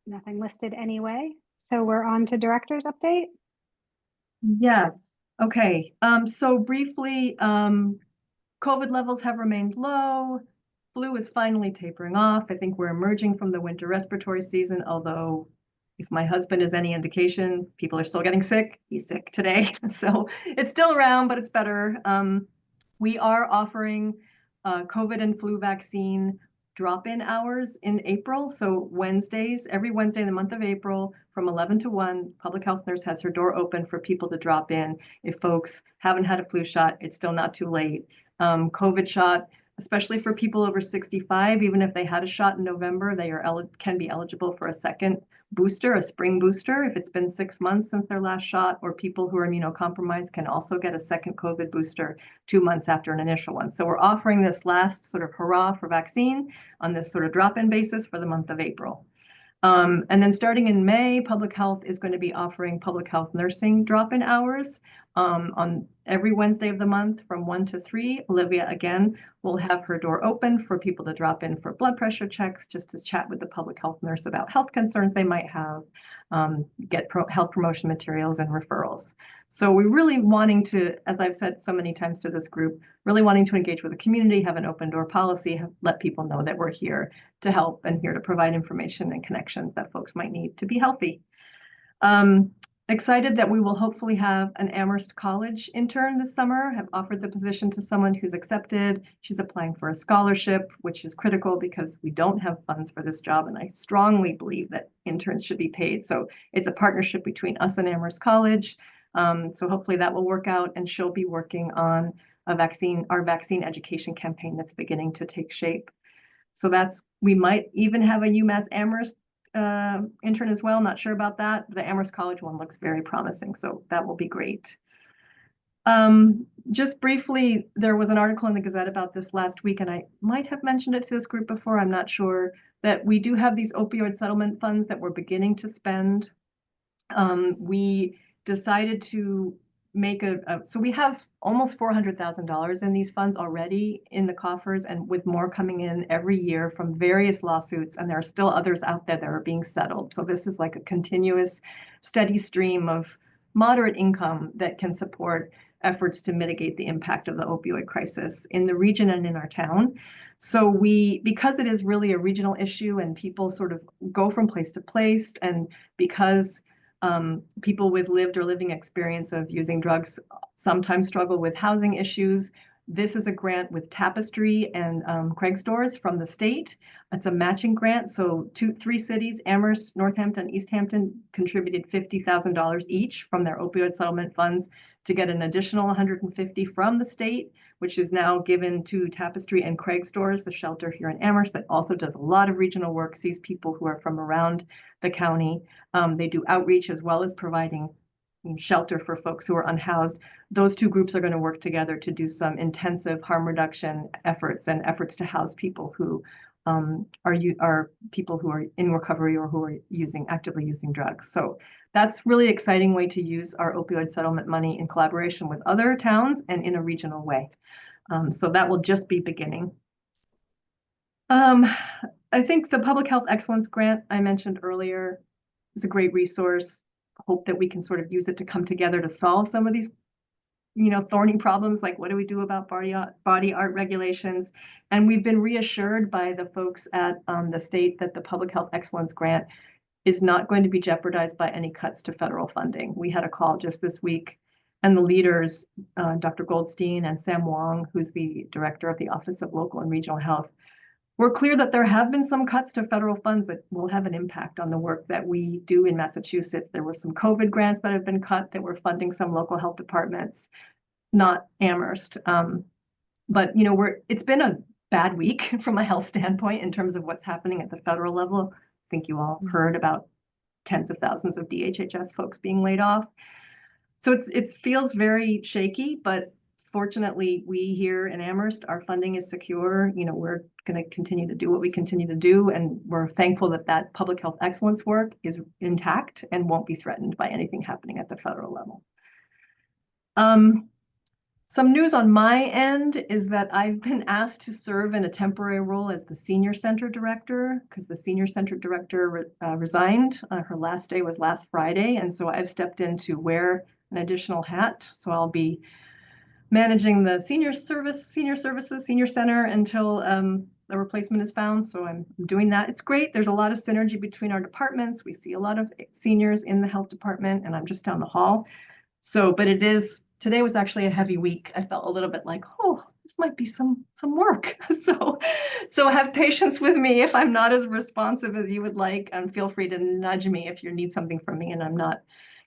Nothing listed anyway. So we're on to director's update. Yes. Okay. So briefly, COVID levels have remained low. Flu is finally tapering off. I think we're emerging from the winter respiratory season, although if my husband is any indication, people are still getting sick. He's sick today. So it's still around, but it's better. We are offering COVID and flu vaccine drop-in hours in April. So Wednesdays, every Wednesday in the month of April from 11 to 1, public health nurse has her door open for people to drop in. If folks haven't had a flu shot, it's still not too late. COVID shot, especially for people over 65, even if they had a shot in November, they can be eligible for a second booster, a spring booster, if it's been 6 months since their last shot, or people who are immunocompromised can also get a second COVID booster 2 months after an initial one. So we're offering this last sort of hurrah for vaccine on this sort of drop-in basis for the month of April. And then starting in May, public health is going to be offering public health nursing drop-in hours on every Wednesday of the month from 1 to 3. Olivia, again, will have her door open for people to drop in for blood pressure checks, just to chat with the public health nurse about health concerns they might have, get health promotion materials and referrals. So we're really wanting to, as I've said so many times to this group, really wanting to engage with the community, have an open door policy, let people know that we're here to help and here to provide information and connections that folks might need to be healthy. Excited that we will hopefully have an Amherst College intern this summer. Have offered the position to someone who's accepted. She's applying for a scholarship, which is critical because we don't have funds for this job. And I strongly believe that interns should be paid. So it's a partnership between us and Amherst College. So hopefully that will work out, and she'll be working on our vaccine education campaign that's beginning to take shape. So we might even have a UMass Amherst intern as well. Not sure about that. The Amherst College one looks very promising, so that will be great. Just briefly, there was an article in the Gazette about this last week, and I might have mentioned it to this group before, I'm not sure, that we do have these opioid settlement funds that we're beginning to spend. We decided to make so we have almost $400,000 in these funds already in the coffers, and with more coming in every year from various lawsuits, and there are still others out there that are being settled. So this is like a continuous, steady stream of moderate income that can support efforts to mitigate the impact of the opioid crisis in the region and in our town. So because it is really a regional issue and people sort of go from place to place, and because people with lived or living experience of using drugs sometimes struggle with housing issues, this is a grant with Tapestry and Craig Stores from the state. It's a matching grant. So three cities, Amherst, Northampton, East Hampton, contributed $50,000 each from their opioid settlement funds to get an additional $150,000 from the state, which is now given to Tapestry and Craig Stores, the shelter here in Amherst that also does a lot of regional work, sees people who are from around the county. They do outreach as well as providing shelter for folks who are unhoused. Those two groups are going to work together to do some intensive harm reduction efforts and efforts to house people who are people who are in recovery or who are actively using drugs. So that's really exciting way to use our opioid settlement money in collaboration with other towns and in a regional way. So that will just be beginning. I think the Public Health Excellence Grant I mentioned earlier is a great resource. Hope that we can sort of use it to come together to solve some of these, thorny problems, like what do we do about body art regulations? And we've been reassured by the folks at the state that the Public Health Excellence Grant is not going to be jeopardized by any cuts to federal funding. We had a call just this week, and the leaders, Dr. Goldstein and Sam Wong, who's the director of the Office of Local and Regional Health, we're clear that there have been some cuts to federal funds that will have an impact on the work that we do in Massachusetts. There were some COVID grants that have been cut that were funding some local health departments, not Amherst. But it's been a bad week from a health standpoint in terms of what's happening at the federal level. I think you all heard about tens of thousands of DHHS folks being laid off. So it feels very shaky, but fortunately, we here in Amherst, our funding is secure. We're going to continue to do what we continue to do, and we're thankful that public health excellence work is intact and won't be threatened by anything happening at the federal level. Some news on my end is that I've been asked to serve in a temporary role as the senior center director, because the senior center director resigned. Her last day was last Friday, and so I've stepped in to wear an additional hat. So I'll be managing the senior services, senior center until a replacement is found. So I'm doing that. It's great. There's a lot of synergy between our departments. We see a lot of seniors in the health department, and I'm just down the hall. So, but today was actually a heavy week. I felt a little bit like, oh, this might be some work. So have patience with me if I'm not as responsive as you would like, and feel free to nudge me if you need something from me and I'm not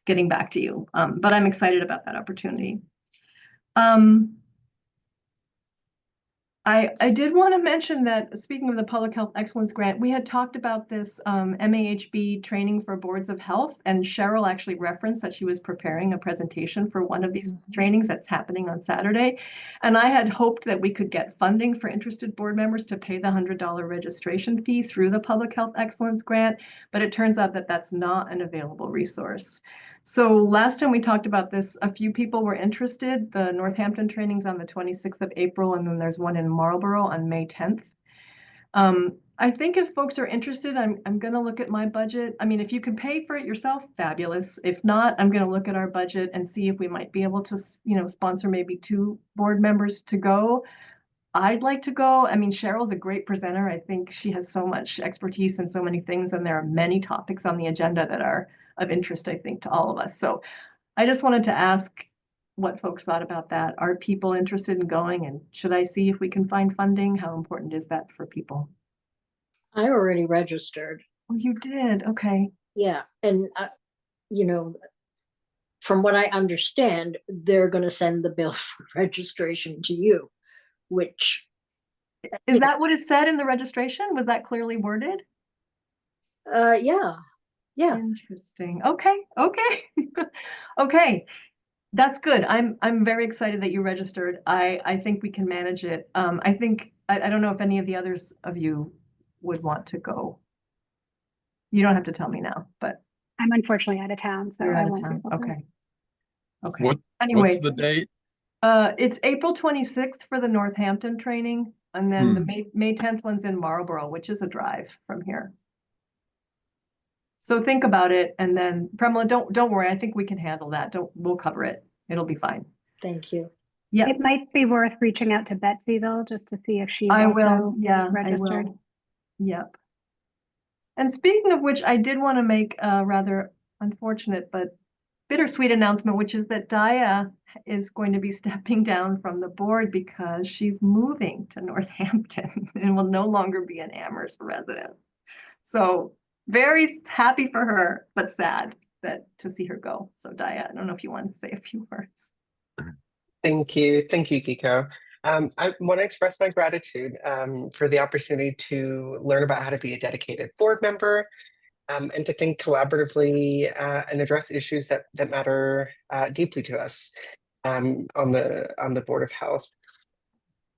getting back to you. But I'm excited about that opportunity. I did want to mention that, speaking of the Public Health Excellence Grant, we had talked about this MAHB training for boards of health, and Cheryl actually referenced that she was preparing a presentation for one of these trainings that's happening on Saturday. And I had hoped that we could get funding for interested board members to pay the $100 registration fee through the Public Health Excellence Grant, but it turns out that that's not an available resource. So last time we talked about this, a few people were interested. The Northampton training's on the 26th of April, and then there's one in Marlborough on May 10th. I think if folks are interested, I'm going to look at my budget. I mean, if you can pay for it yourself, fabulous. If not, I'm going to look at our budget and see if we might be able to, sponsor maybe 2 board members to go. I'd like to go. I mean, Cheryl's a great presenter. I think she has so much expertise in so many things, and there are many topics on the agenda that are of interest, I think, to all of us. So I just wanted to ask what folks thought about that. Are people interested in going, and should I see if we can find funding? How important is that for people? I already registered. Oh, you did? Okay. Yeah. And, from what I understand, they're going to send the bill for registration to you, which. Is that what it said in the registration? Was that clearly worded? Yeah. Yeah. Interesting. Okay. Okay. That's good. I'm very excited that you registered. I think we can manage it. I don't know if any of the others of you would want to go. You don't have to tell me now, but I'm unfortunately out of town, so you're I out of won't be town. able to. Okay. Okay. What's Anyway, the date? it's April 26th for the Northampton training, and then the May 10th one's in Marlborough, which is a drive from here. So think about it, and then Premila, don't worry. I think we can handle that. We'll cover it. It'll be fine. Thank you. Yeah, It might be worth reaching out to Betsy though, just to see if she's I also will. Yeah, registered. I will. Yep. And speaking of which, I did want to make a rather unfortunate but bittersweet announcement, which is that Daya is going to be stepping down from the board because she's moving to Northampton and will no longer be an Amherst resident. So very happy for her, but sad to see her go. So Daya, I don't know if you want to say a few words. Thank you, Kiko. I want to express my gratitude for the opportunity to learn about how to be a dedicated board member, and to think collaboratively and address issues that matter deeply to us on the Board of Health.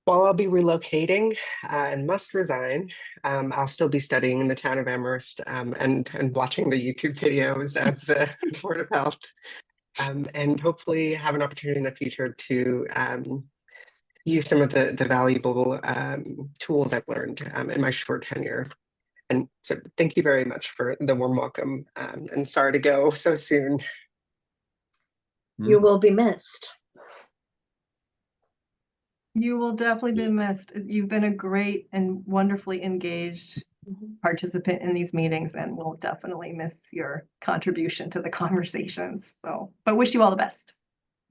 While I'll be relocating and must resign, I'll still be studying in the town of Amherst and watching the YouTube videos of the Board of Health, and hopefully have an opportunity in the future to use some of the valuable tools I've learned in my short tenure. And so thank you very much for the warm welcome, and sorry to go so soon. You will be missed. You will definitely be missed. You've been a great and wonderfully engaged participant in these meetings, and we'll definitely miss your contribution to the conversations. So, but wish you all the best.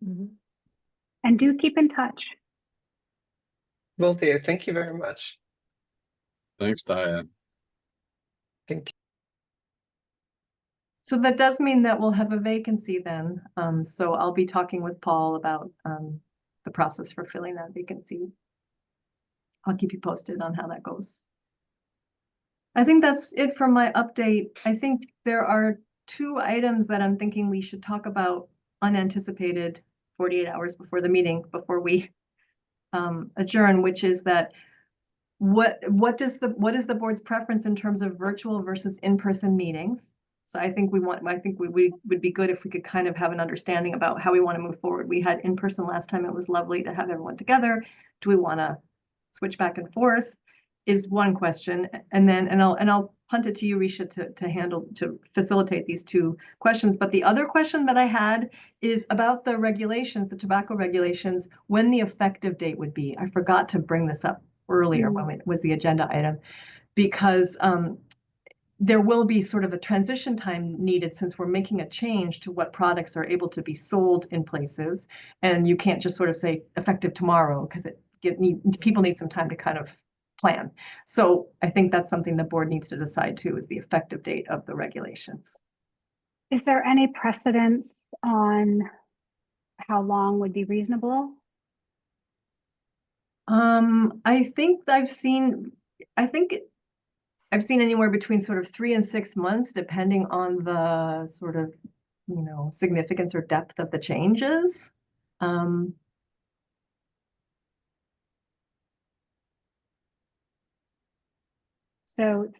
And do keep in touch. Will do. Thank you very much. Thanks, Daya. Thank you. So that does mean that we'll have a vacancy then. So I'll be talking with Paul about the process for filling that vacancy. I'll keep you posted on how that goes. I think that's it for my update. I think there are 2 items that I'm thinking we should talk about unanticipated 48 hours before the meeting, before we adjourn, which is that what is the board's preference in terms of virtual versus in-person meetings? So I think we would be good if we could kind of have an understanding about how we want to move forward. We had in-person last time. It was lovely to have everyone together. Do we want to switch back and forth? Is one question. And I'll punt it to you, Risha, to facilitate these 2 questions. But the other question that I had is about the regulations, the tobacco regulations, when the effective date would be. I forgot to bring this up earlier when it was the agenda item, because there will be sort of a transition time needed since we're making a change to what products are able to be sold in places. And you can't just sort of say effective tomorrow, because people need some time to kind of plan. So I think that's something the board needs to decide too, is the effective date of the regulations. Is there any precedence on how long would be reasonable? I think I've seen anywhere between sort of 3 and 6 months, depending on the sort of, significance or depth of the changes. So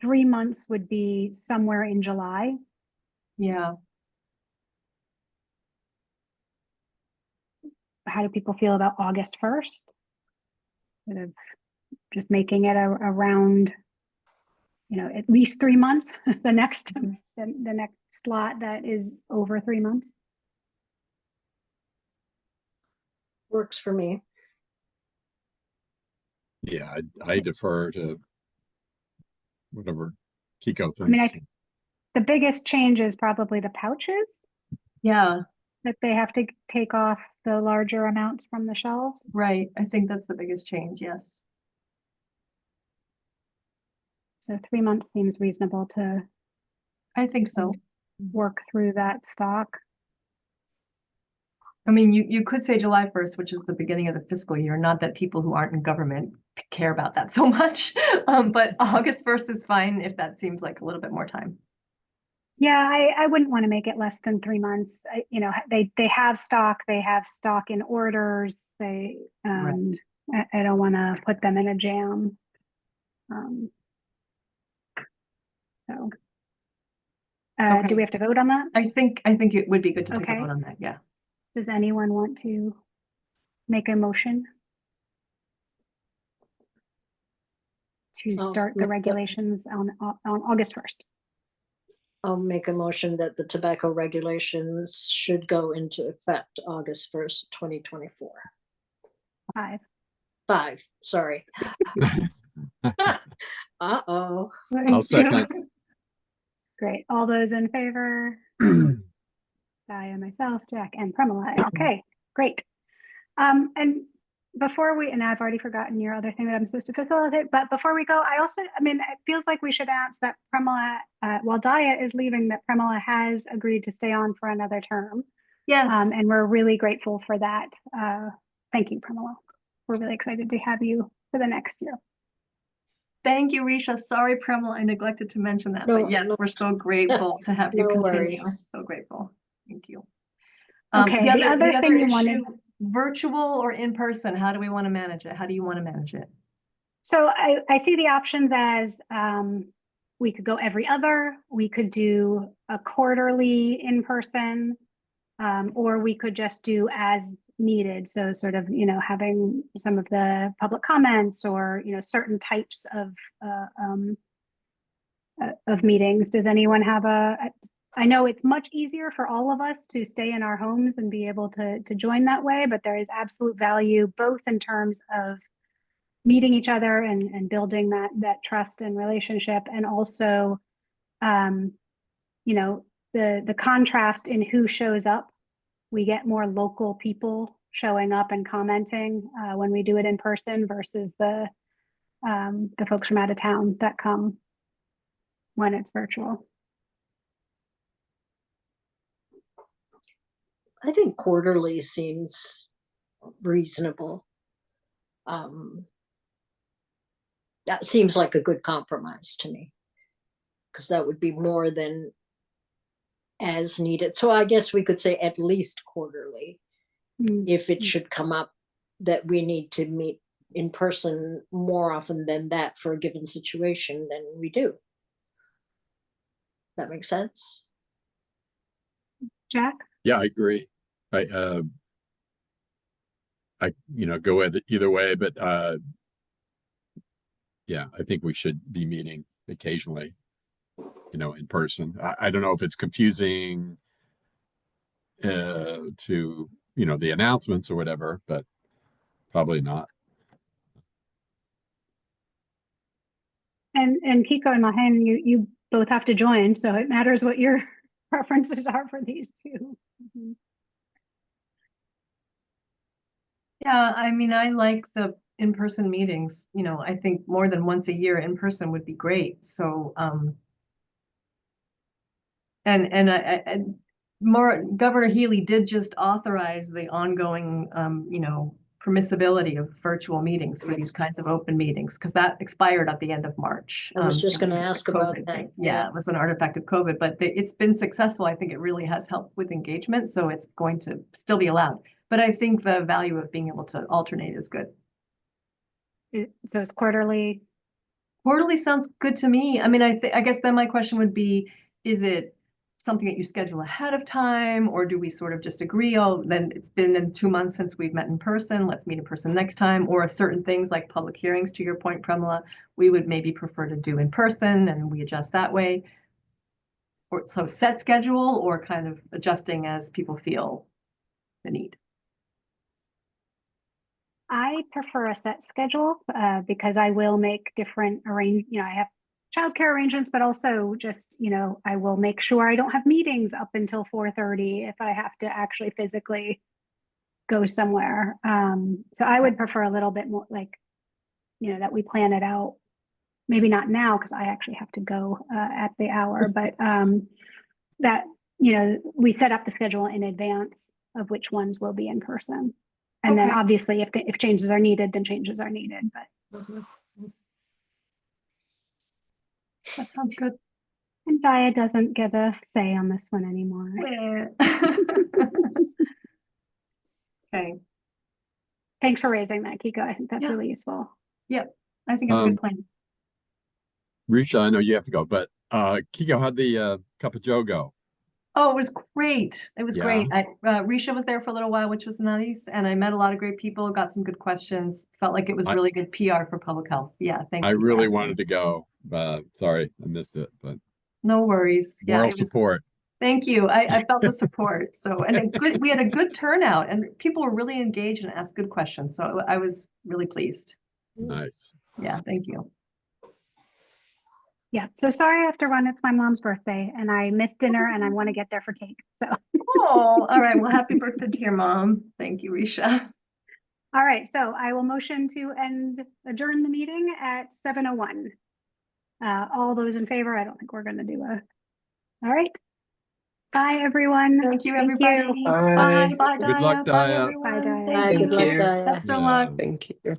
3 months would be somewhere in July. Yeah. How do people feel about August 1st? Sort of just making it around, at least 3 months, the next slot that is over 3 months. Works for me. Yeah, I defer to whatever Kiko thinks. I mean, the biggest change is probably the pouches. Yeah. That they have to take off the larger amounts from the shelves. Right. I think that's the biggest change. Yes. So 3 months seems reasonable to. I think so. Work through that stock. I mean, you could say July 1st, which is the beginning of the fiscal year. Not that people who aren't in government care about that so much, but August 1st is fine if that seems like a little bit more time. Yeah, I wouldn't want to make it less than 3 months. They have stock. They have stock in orders. Right. I don't want to put them in a jam. So Okay. Do we have to vote on that? I think it would be good to take a Okay. vote on that, yeah. Does anyone want to make a motion to Oh, start the no, regulations on August 1st? I'll make a motion that the tobacco regulations should go into effect August 1st, 2024. 5, sorry. Uh-oh. I'll second. Great. All those in favor? Gaia, myself, Jack, and Premila. Okay, great. And before we, and I've already forgotten your other thing that I'm supposed to facilitate, but before we go, I mean, it feels like we should announce that Premila, while Gaia is leaving, that Premila has agreed to stay on for another term. Yes. And we're really grateful for that. Thank you, Premila. We're really excited to have you for the next year. Thank you, Risha. Sorry, Premila, I neglected to mention that, No, but yes, no. we're so grateful to have you No continue. worries. So grateful. Thank you. Okay, the other thing you wanted- issue, virtual or in person, how do we want to manage it? How do you want to manage it? So I see the options as we could go every other, we could do a quarterly in person, or we could just do as needed. So sort of, you know, having some of the public comments or, you know, certain types of meetings. Does anyone have I know it's much easier for all of us to stay in our homes and be able to join that way, but there is absolute value both in terms of meeting each other and building that trust and relationship, and also, you know, the contrast in who shows up. We get more local people showing up and commenting when we do it in person versus the folks from out of town that come when it's virtual. I think quarterly seems reasonable. That seems like a good compromise to me, because that would be more than as needed. So I guess we could say at least quarterly. If it should come up that we need to meet in person more often than that for a given situation, then we do. That makes sense? Jack? Yeah, I agree. I you know, go with it either way, but yeah, I think we should be meeting occasionally, you know, in person. I don't know if it's confusing to, you know, the announcements or whatever, but probably not. And Kiko and Mahen, you both have to join, so it matters what your preferences are for these two. Yeah, I mean, I like the in-person meetings. You know, I think more than once a year in person would be great. So, and Governor Healy did just authorize the ongoing, you know, permissibility of virtual meetings for these kinds of open meetings, because that expired at the end of March. I was just going to because of ask about COVID that. thing. Yeah, it was an artifact of COVID, but it's been successful. I think it really has helped with engagement, so it's going to still be allowed. But I think the value of being able to alternate is good. So it's quarterly. Quarterly sounds good to me. I mean, I guess then my question would be, is it something that you schedule ahead of time, or do we sort of just agree, oh, then it's been in 2 months since we've met in person, let's meet in person next time, or certain things like public hearings, to your point, Premila, we would maybe prefer to do in person and we adjust that way. Or so set schedule, or kind of adjusting as people feel the need. I prefer a set schedule because I will make different you know, I have childcare arrangements, but also just, you know, I will make sure I don't have meetings up until 4:30 if I have to actually physically go somewhere. So I would prefer a little bit more like, you know, that we plan it out. Maybe not now because I actually have to go at the hour, but that, you know, we set up the schedule in advance of which ones will be in person. And then obviously if changes are needed, then changes are needed, but. That sounds good. And Gaia doesn't get a say on this one anymore. Okay. Thanks for raising that, Kiko. I think that's really useful. Yep. I think it's a good plan. Risha, I know you have to go, but Kiko, how'd the Cup of Joe go? Oh, it was great. It was Yeah. great. Risha was there for a little while, which was nice. And I met a lot of great people, got some good questions. Felt like it was really good PR for public health. Yeah, thank you. I really Yeah. wanted to go, but sorry, I missed it, but No worries. Yeah, moral it was, support. thank you. I felt the support. So, and we had a good turnout and people were really engaged and asked good questions. So I was really pleased. Nice. Yeah, thank you. Yeah, so sorry I have to run. It's my mom's birthday and I missed dinner and I want to get there for cake. So, Oh, all right. Well, happy birthday to your mom. Thank you, Risha. all right. So I will motion to adjourn the meeting at 7:01. All those in favor? I don't think we're going to do a. All right. Bye, everyone. Thank you, everybody. Bye. Bye, Good luck, Bye, Daya. everyone. Bye, Daya. Thank Good luck, you. Daya. Best of Yeah. luck. Thank you.